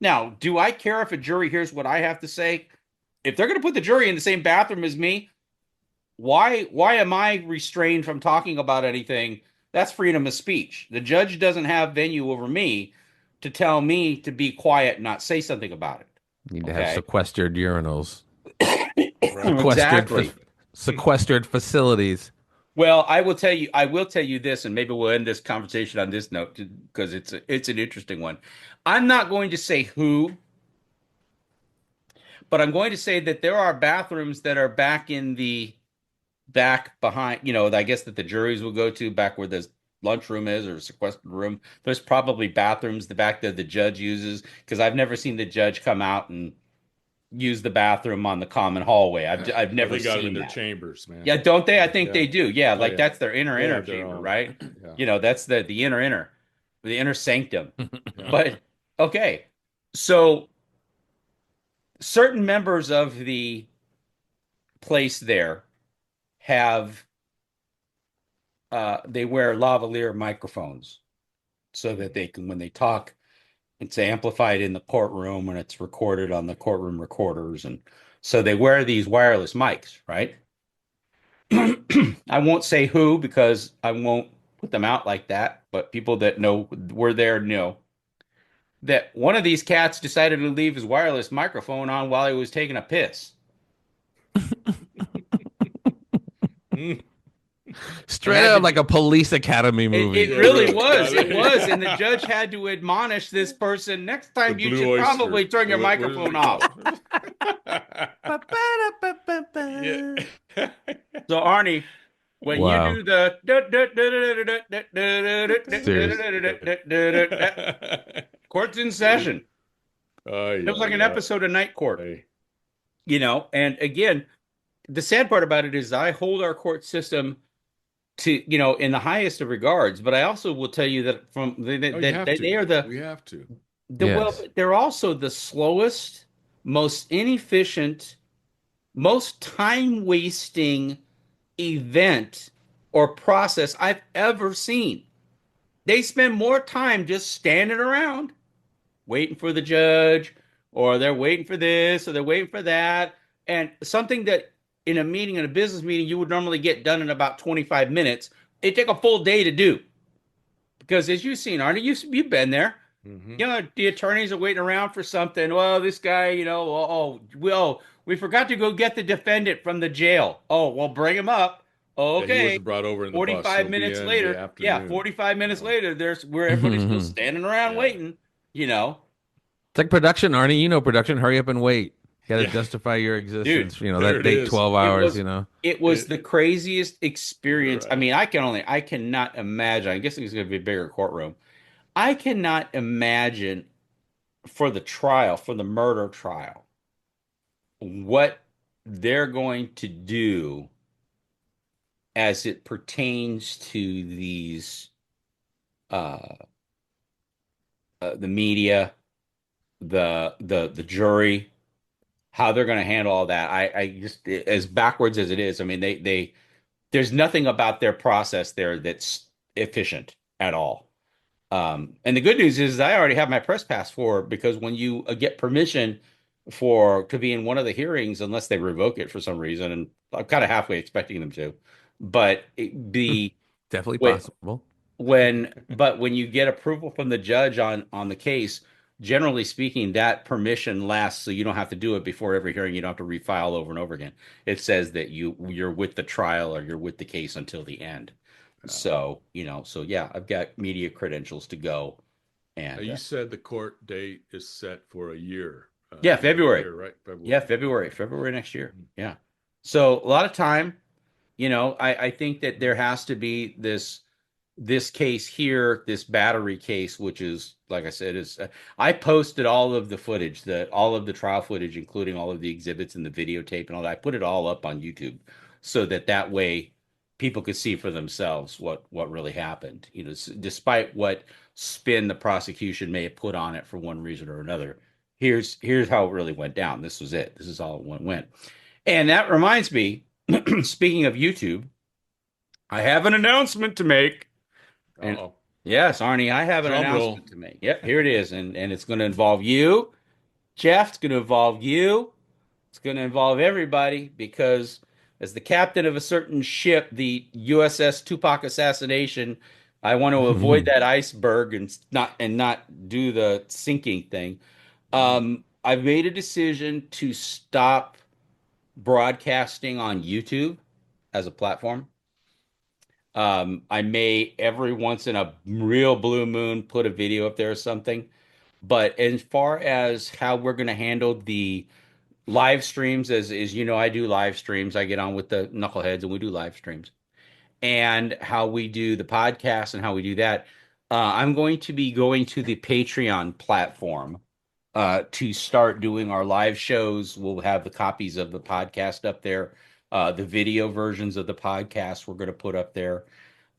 Now, do I care if a jury hears what I have to say? If they're going to put the jury in the same bathroom as me, why am I restrained from talking about anything? That's freedom of speech. The judge doesn't have venue over me, to tell me to be quiet and not say something about it. You need to have Okay. sequestered urinals, Right. Exactly. sequestered facilities. Well, I will tell you this, and maybe we'll end this conversation on this note because it's an interesting one. I'm not going to say who, but I'm going to say that there are bathrooms that are back in the back behind, I guess that the juries will go to back where the lunchroom is or sequestered room. There's probably bathrooms the back that the judge uses because I've never seen the judge come out and use the bathroom on the common hallway. I've Well, never they got them in seen their that. chambers, man. Yeah, don't they? I Yeah, think yeah. they do. Yeah, Oh like yeah. that's their They inner have their chamber, own. right? Yeah. That's the inner, the inner sanctum. Yeah. But okay, so certain members of the place there have they wear lavalier microphones so that they can when they talk, it's amplified in the courtroom and it's recorded on the courtroom recorders, and so they wear these wireless mics, right? I won't say who because I won't put them out like that, but people that know were there know that one of these cats decided to leave his wireless microphone on while he was taking a piss. Mm. It Straight had to up like be. a police academy movie. It Yeah, really really. was. It Yeah. was, and the judge had to admonish this person. Next The time, you Blue should Oyster. probably turn your What is microphone it off. called? Yeah. So, Arnie, when you Wow. do the Serious. court's in session, Ay, it was like ay, an episode of Night Court, ay. And again, the sad part about it is I hold our court system to, in the highest of regards, but I also will tell you that Oh, you have that they to. are We have to. Yes. they're also the slowest, most inefficient, most time wasting event or process I've ever seen. They spend more time just standing around waiting for the judge, or they're waiting for this, or they're waiting for that. And something that in a meeting, in a business meeting, you would normally get done in about 25 minutes, it take a full day to do. Because as you've seen, Arnie, you've been there. Hmm. The attorneys are waiting around for something. Well, this guy, we forgot to go get the defendant from the jail. Oh, well, bring him up. Oh, Yeah, he okay. wasn't brought over in the bus. 45 He'll be minutes in the later. Yeah, afternoon. 45 minutes Yeah. later, there's where everybody's still It's standing around Yeah. waiting, you know. like production, Arnie. You know production. Hurry up and wait. You got to Yeah. justify your Dude, existence. There That it take is. 12 it hours, was it was It, the craziest experience. I right. mean, I cannot imagine. I guess it's going to be a bigger courtroom. I cannot imagine for the trial, for the murder trial, what they're going to do as it pertains to these uh, the media, the jury, how they're going to handle all that. I just as backwards as it is. I mean, they there's nothing about their process there that's efficient at all. And the good news is I already have my press pass for it because when you get permission for to be in one of the hearings, unless they revoke it for some reason, and I'm kind of halfway expecting them to, but the definitely when possible. when you get approval from the judge on the case, generally speaking, that permission lasts, so you don't have to do it before every hearing. You don't have to refile over and over again. It says that you're with the trial or you're with the case until the end. So, so yeah, I've got media credentials to go. Now And you said the court date is set for a year. yeah, End of the February. year, right? Yeah, February. February next year. Yeah. So a lot of time, I think that there has to be this case here, this battery case, which is, like I said, is I posted all of the footage, all of the trial footage, including all of the exhibits and the videotape and all that. I put it all up on YouTube so that way people could see for themselves what really happened. Despite what spin the prosecution may have put on it for one reason or another. Here's how it really went down. This was it. This is all it went. And that reminds me, speaking of YouTube, I have an announcement to make. And Uh-oh. yes, Arnie, I have an Drum roll. announcement to make. Yep, here it is. And it's going to involve you, Jeff. It's going to involve you. It's going to involve everybody because as the captain of a certain ship, the USS Tupac Assassination, I want to avoid that iceberg and not do the sinking thing. Mhm. I've made a decision to stop broadcasting on YouTube as a platform. I may every once in a real blue moon put a video up there or something. But as far as how we're going to handle the live streams, as you know, I do live streams. I get on with the knuckleheads and we do live streams. And how we do the podcast and how we do that, I'm going to be going to the Patreon platform to start doing our live shows. We'll have the copies of the podcast up there, the video versions of the podcast we're going to put up there.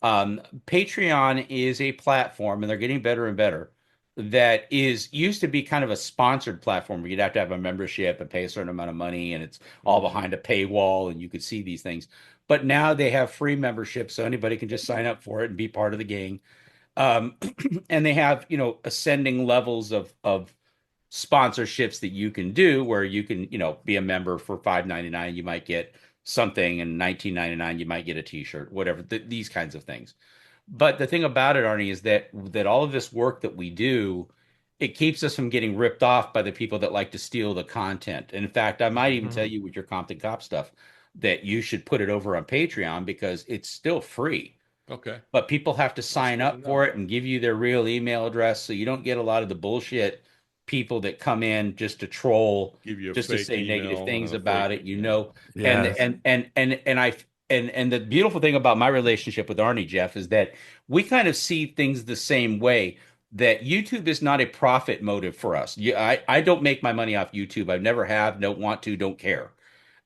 Patreon is a platform, and they're getting better and better. That is used to be kind of a sponsored platform where you'd have to have a membership and pay a certain amount of money, and it's all Mhm. behind a paywall, and you could see these things. But now they have free memberships, so anybody can just sign up for it and be part of the gang. Um, and they have, ascending levels of sponsorships that you can do where you can, be a member for $5.99. You might get something, and $19.99 you might get a t-shirt, whatever, these kinds of things. But the thing about it, Arnie, is that all of this work that we do, it keeps us from getting ripped off by the people that like to steal the content. And in fact, I might even tell Mhm. you with your Compton Cop stuff that you should put it over on Patreon because it's still free, Okay, but people have to that's sign good to up know. for it and give you their real email address, so you don't get a lot of the bullshit people that come in just to troll, Give you a just to fake say negative email and things a fake, about it, yeah. and Yes. the beautiful thing about my relationship with Arnie, Jeff, is that we kind of see things the same way. That YouTube is not a profit motive for us. I don't make my money off YouTube. I never have, don't want to, don't care.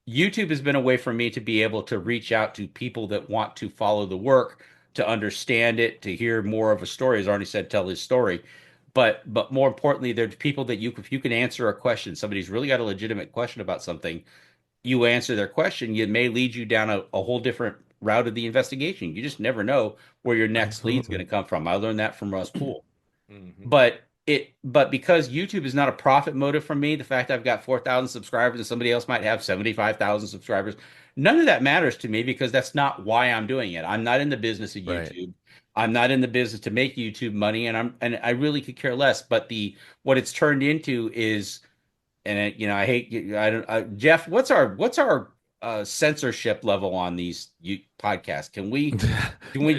YouTube has been a way for me to be able to reach out to people that want to follow the work, to understand it, to hear more of a story. As Arnie said, tell his story. But more importantly, there's people that if you can answer a question, somebody's really got a legitimate question about something, you answer their question, it may lead you down a whole different route of the investigation. You just never know where your next lead's going Absolutely. to come from. I learned that from Russ Poole. Hmm. But because YouTube is not a profit motive for me, the fact I've got 4,000 subscribers and somebody else might have 75,000 subscribers, none of that matters to me because that's not why I'm doing it. I'm not in the business of Right. YouTube. I'm not in the business to make YouTube money, and I really could care less. But the what it's turned into is, and I hate, I don't Jeff, what's our censorship level on these podcasts? Can we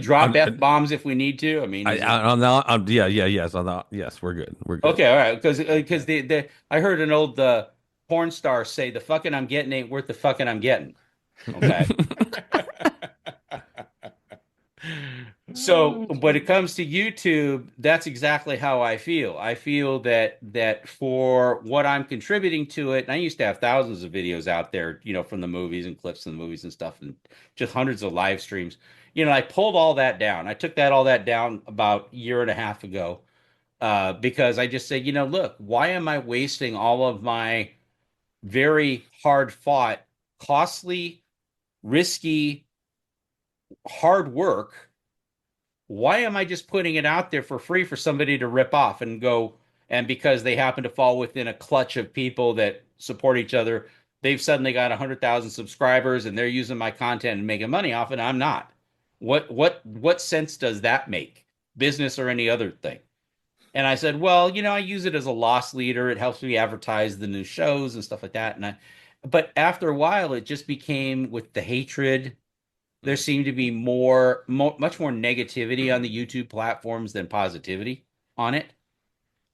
drop I'm, F bombs if we need to? I mean, is it on the yeah, yeah, yes, on the yes, we're good. We're good. okay, all right, because Okay. the I heard an old porn star say the fucking I'm getting ain't worth the fucking I'm getting. Okay. So Oh, when it geez. comes to YouTube, that's exactly how I feel. I feel that for what I'm contributing to it, and I used to have thousands of videos out there, from the movies and clips from the movies and stuff, and just hundreds of live streams. I pulled all that down. I took that all that down about a year and a half ago, because I just said, look, why am I wasting all of my very hard fought, costly, risky, hard work? Why am I just putting it out there for free for somebody to rip off and go? And because they happen to fall within a clutch of people that support each other, they've suddenly got 100,000 subscribers and they're using my content and making money off it. I'm not. What sense does that make? Business or any other thing? And I said, well, I use it as a loss leader. It helps me advertise the new shows and stuff like that. But after a while, it just became with the hatred. There Mm. seemed to be much more negativity on the YouTube platforms than positivity on it.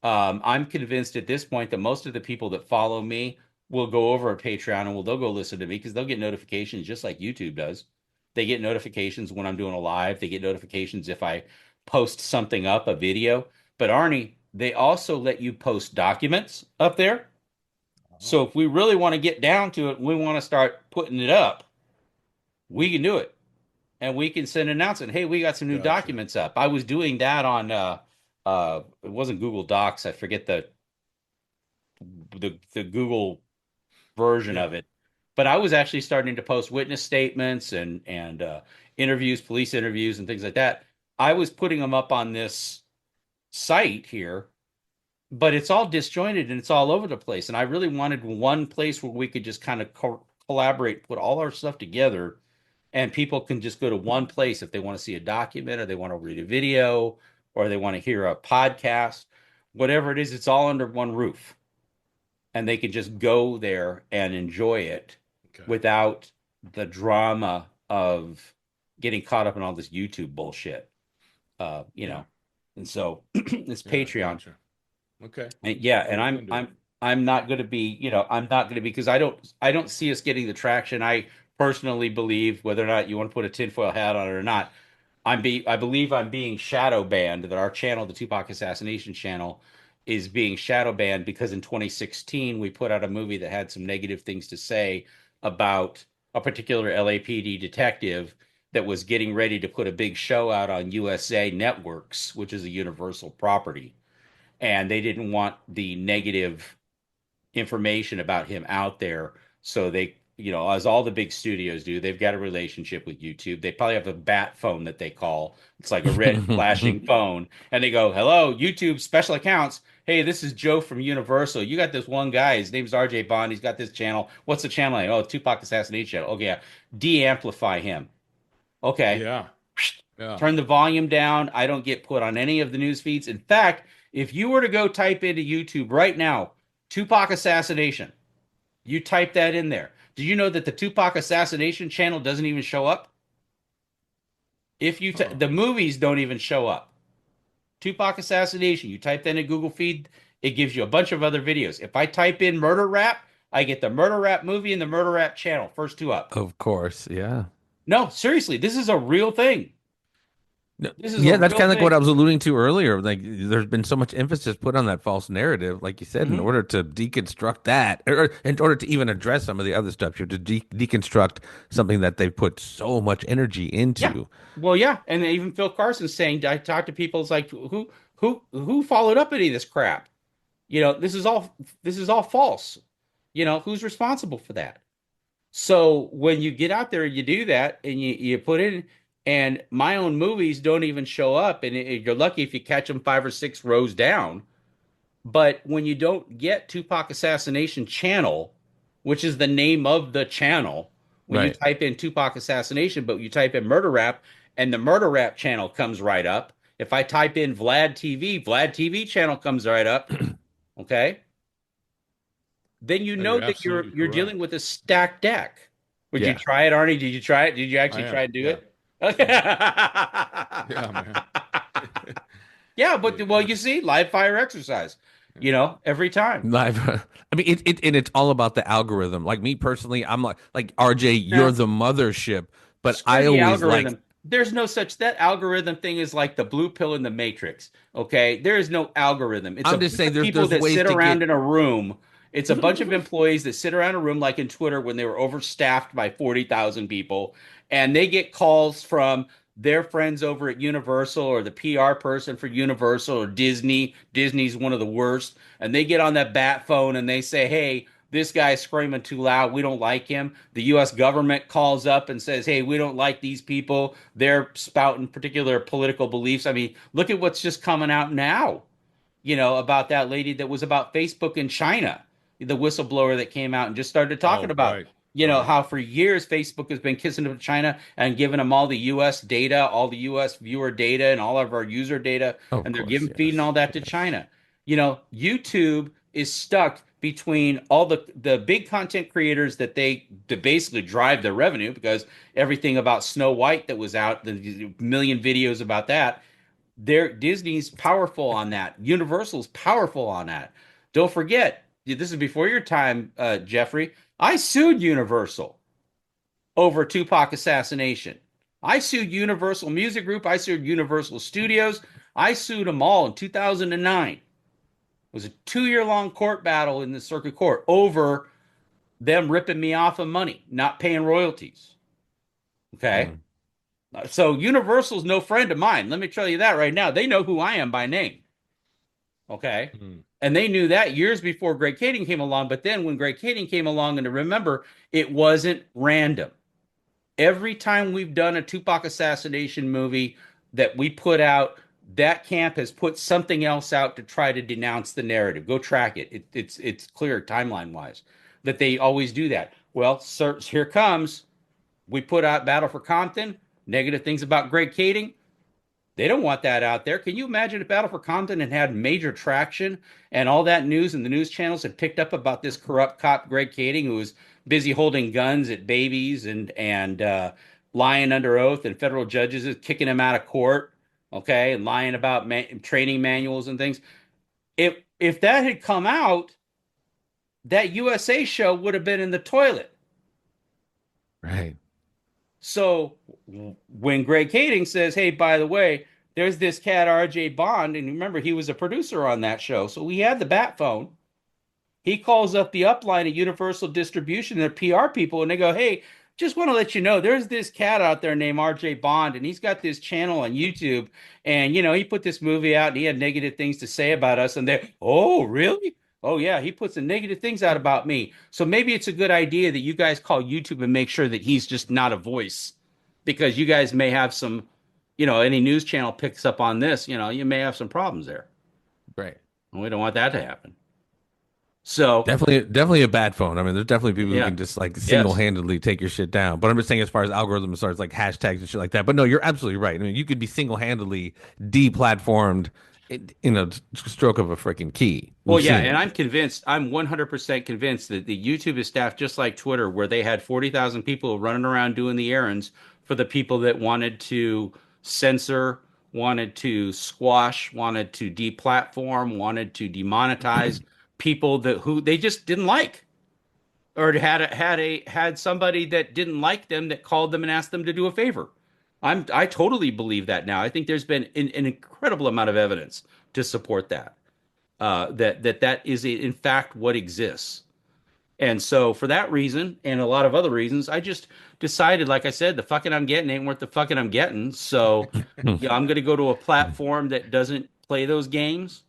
I'm convinced at this point that most of the people that follow me will go over to Patreon and they'll go listen to me because they'll get notifications just like YouTube does. They get notifications when I'm doing a live. They get notifications if I post something up, a video. But Arnie, they also let you post documents up there. Oh, So if we really want to get down to it, we want to start putting it up, we can do it. And we can send an announcement, hey, we got some new gotcha. documents up. I was doing that on it wasn't Google Docs. I forget the Google version Yeah. of it. But I was actually starting to post witness statements and interviews, police interviews, and things like that. I was putting them up on this site here, but it's all disjointed and it's all over the place. And I really wanted one place where we could just kind of collaborate, put all our stuff together, and people can just go to one place if they want to see a document or they want to read a video or they want to hear a podcast, whatever it is, it's all under one roof. And they can just go there and enjoy it Okay. without the drama of getting caught up in all this YouTube bullshit. Yeah. And so it's Yeah. Patreon. Gotcha. Okay. And yeah, I'll and look I'm into it. I'm not going to be, I'm not going to be because I don't see us getting the traction. I personally believe whether or not you want to put a tinfoil hat on it or not, I believe I'm being shadow banned, that our channel, the Tupac Assassination channel, is being shadow banned because in 2016 we put out a movie that had some negative things to say about a particular LAPD detective that was getting ready to put a big show out on USA Networks, which is a Universal property, and they didn't want the negative information about him out there. So they, as all the big studios do, they've got a relationship with YouTube. They probably have a bat phone that they call. It's like a red flashing phone. And they go, hello, YouTube special accounts. Hey, this is Joe from Universal. You got this one guy. His name's RJ Bond. He's got this channel. What's the channel name? Oh, Tupac Assassination Channel. Okay, yeah. De-amplify him. Okay. Yeah. Yeah. Turn the volume down. I don't get put on any of the news feeds. In fact, if you were to go type into YouTube right now, Tupac Assassination, you type that in there. Did you know that the Tupac Assassination channel doesn't even show up? If you Huh. the movies don't even show up. Tupac Assassination, you type that in Google feed, it gives you a bunch of other videos. If I type in murder rap, I get the murder rap movie and the murder rap channel, first two up. Of course, yeah. No, seriously, this is a real thing. No, This is a yeah, that's real kind of like what I thing. was alluding to earlier. Like, there's been so much emphasis put on that false narrative, like you said, in Mhm. order to deconstruct that, or in order to even address some of the other stuff, you have to deconstruct something that they've put so much energy Yeah. into. Well, yeah, and even Phil Carson's saying, I talked to people, it's like who followed up any of this crap? This is all false. Who's responsible for that? So when you get out there, you do that, and you put in, and my own movies don't even show up, and you're lucky if you catch them 5 or 6 rows down. But when you don't get Tupac Assassination Channel, which is the name of the channel, when you Right. type in Tupac Assassination, but you type in Murder Rap, and the Murder Rap channel comes right up. If I type in Vlad TV channel comes right up. Okay, then you No, know you're that you're absolutely you're dealing correct. with a stacked deck. Would you Yeah. try it, Arnie? Did you try it? Did you I actually try am. and do Yeah. it? Mhm. Yeah, man. Yeah, Yeah, but well, you see, live fire exercise, yeah. every time. Live. I mean, and it's all about the algorithm. Like me personally, I'm like RJ, you're Yeah. the mothership, but Screw I the always like. algorithm. There's no such that algorithm thing is like the blue pill in the Matrix. Okay, there is no algorithm. It's a I'm just bunch saying, of people there's that ways sit to around get. in a room. It's a bunch of employees that sit around a room like in Twitter when they were overstaffed by 40,000 people, and they get calls from their friends over at Universal or the PR person for Universal or Disney. Disney's one of the worst, and they get on that bat phone and they say, "Hey, this guy's screaming too loud. We don't like him." The US government calls up and says, "Hey, we don't like these people. They're spouting particular political beliefs." I mean, look at what's just coming out now, about that lady that was about Facebook in China, the whistleblower that came out and just started talking Oh, about, right. Right. how for years Facebook has been kissing up China and giving them all the US data, all the US viewer data, and all of our user data, Of and they're course, feeding yes, all that to yes. China. YouTube is stuck between all the big content creators that they to basically drive their revenue because everything about Snow White that was out, the million videos about that, Disney's powerful on that. Universal's powerful on that. Don't forget, this is before your time, Jeffrey. I sued Universal over Tupac assassination. I sued Universal Music Group. I sued Universal Studios. I sued them all in 2009. It was a 2 year long court battle in the circuit court over them ripping me off of money, not paying royalties. Okay. Mm. So Universal's no friend of mine. Let me tell you that right now. They know who I am by name. Okay. Mm. And they knew that years before Greg Kading came along. But then when Greg Kading came along, and to remember, it wasn't random. Every time we've done a Tupac assassination movie that we put out, that camp has put something else out to try to denounce the narrative. Go track it. It's clear timeline wise that they always do that. Well, sir, here comes. We put out Battle for Compton, negative things about Greg Kading. They don't want that out there. Can you imagine if Battle for Compton had major traction and all that news and the news channels had picked up about this corrupt cop Greg Kading who was busy holding guns at babies and lying under oath and federal judges is kicking him out of court, okay, and lying about training manuals and things. If that had come out, that USA show would have been in the toilet. Right. So when Greg Kading says, "Hey, by the way, there's this cat R.J. Bond," and remember he was a producer on that show, so he had the bat phone. He calls up the upline at Universal Distribution, their PR people, and they go, "Hey, just want to let you know, there's this cat out there named R.J. Bond, and he's got this channel on YouTube, and he put this movie out, and he had negative things to say about us." And they, "Oh, really? Oh, yeah, he put some negative things out about me. So maybe it's a good idea that you guys call YouTube and make sure that he's just not a voice, because you guys may have some, any news channel picks up on this, you may have some problems there. Right. And we don't want that to happen." So Definitely a bad phone. I mean, there's definitely people who yeah, can just like yes, single-handedly take your shit down. But I'm just saying, as far as algorithms, as far as like hashtags and shit like that. But no, you're absolutely right. I mean, you could be single-handedly deplatformed in a stroke of a freaking key. well, We've yeah, seen and it. I'm convinced, I'm 100% convinced that the YouTube is staffed just like Twitter, where they had 40,000 people running around doing the errands for the people that wanted to censor, wanted to squash, wanted to deplatform, wanted to demonetize people that who they just didn't like, or had somebody that didn't like them that called them and asked them to do a favor. I totally believe that now. I think there's been an incredible amount of evidence to support that. That is in fact what exists. And so for that reason and a lot of other reasons, I just decided, like I said, the fucking I'm getting ain't worth the fucking I'm getting. So yeah, I'm going to go to a platform that doesn't play those games,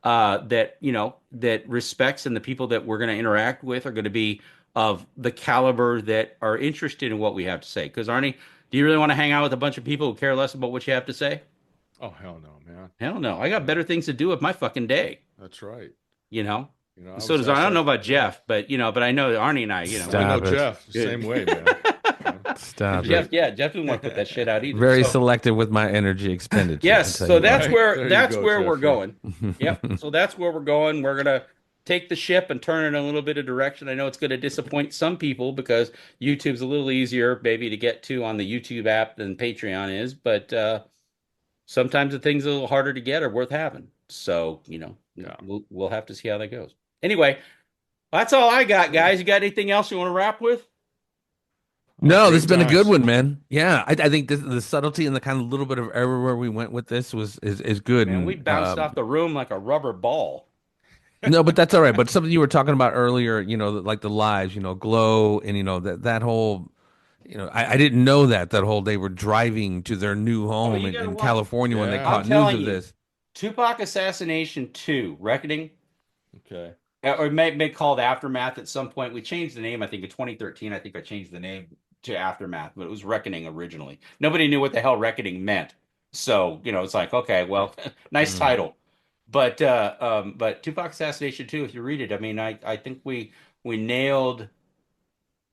that respects, and the people that we're going to interact with are going to be of the caliber that are interested in what we have to say. Because Arnie, do you really want to hang out with a bunch of people who care less about what you have to say? Oh, hell no, man. Hell no. I got better things to do with my fucking day. That's right. You know. I So was does I asked don't know that. about Yeah. Jeff, but I know that Arnie and I, I know Stop it. Jeff. Same way, man. Stop Jeff, it. yeah, Jeff didn't want to put that shit out either. Very So, selective with my energy expenditure. yes, I'll tell so you that's what. Right. where There you that's go, where we're Jeffrey. going. Yep. So that's where we're going. We're gonna take the ship and turn it in a little bit of direction. I know it's going to disappoint some people because YouTube's a little easier, maybe, to get to on the YouTube app than Patreon is, but sometimes the things a little harder to get are worth having. So Yeah. we'll have to see how that goes. Anyway, that's all I got, guys. You got anything else you want to wrap with? No, Great this has been a good times. one, man. Yeah, I think the subtlety and the kind of little bit of error where we went with this is good. Man, we And bounced off the room like a rubber ball. no, but that's all right. But something you were talking about earlier, like the lives, Glow, and that whole, I didn't know that whole they were driving to their new Oh, home you in, gotta in watch. California when they Yeah. I'm caught news telling of you, this. Tupac Assassination 2, Reckoning, Okay. or it may called Aftermath at some point. We changed the name, I think, in 2013. I think I changed the name to Aftermath, but it was Reckoning originally. Nobody knew what the hell Reckoning meant. So, it's like, okay, well, nice Mm. title. But Tupac Assassination 2, if you read it, I mean, I think we nailed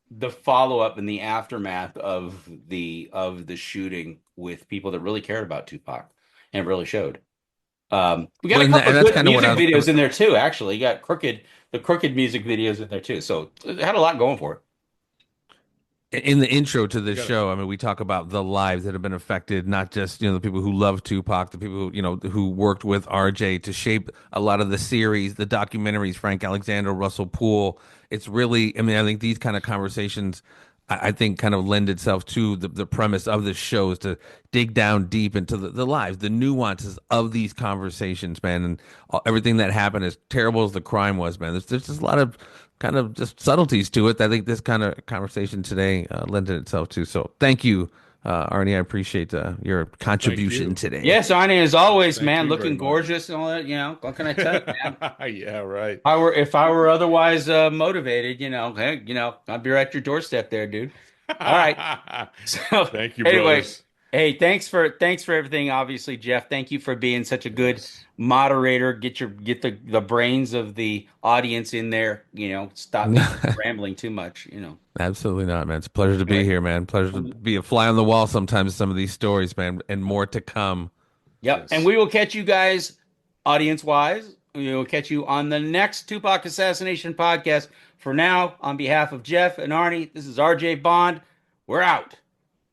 the follow-up and the aftermath of the shooting with people that really cared about Tupac, and it really showed. We got Well, a couple and of that's good kind of what music I was. videos in there too. Actually, you got the Crooked music videos in there too. So it had a lot going for it. In the intro to this Got it. show, I mean, we talk about the lives that have been affected, not just, the people who love Tupac, the people who, who worked with RJ to shape a lot of the series, the documentaries, Frank Alexander, Russell Poole. It's really, I mean, I think these kind of conversations, I think kind of lend itself to the premise of this show is to dig down deep into the lives, the nuances of these conversations, man. And everything that happened, as terrible as the crime was, man, there's just a lot of kind of just subtleties to it that I think this kind of conversation today lended itself to. So thank you, Arnie. I appreciate your contribution you. today. Yes, Arnie, as always, Thank man, you very looking much. gorgeous and all that. What can I tell you, man? Yeah, right. If I were otherwise motivated, hey, I'd be right at your doorstep there, dude. All right. So Thank you, anyway, brothers. Hey, thanks for everything. Obviously, Jeff, thank you for being such a good Yes. moderator. Get the brains of the audience in there. Stop me from rambling too much. Absolutely not, man. It's a pleasure to be Anyway, here, man. Pleasure to be a fly on the wall sometimes, some of these stories, man, and more to come. yep. And Yes. we will catch you guys, audience wise. We will catch you on the next Tupac Assassination podcast. For now, on behalf of Jeff and Arnie, this is RJ Bond. We're out.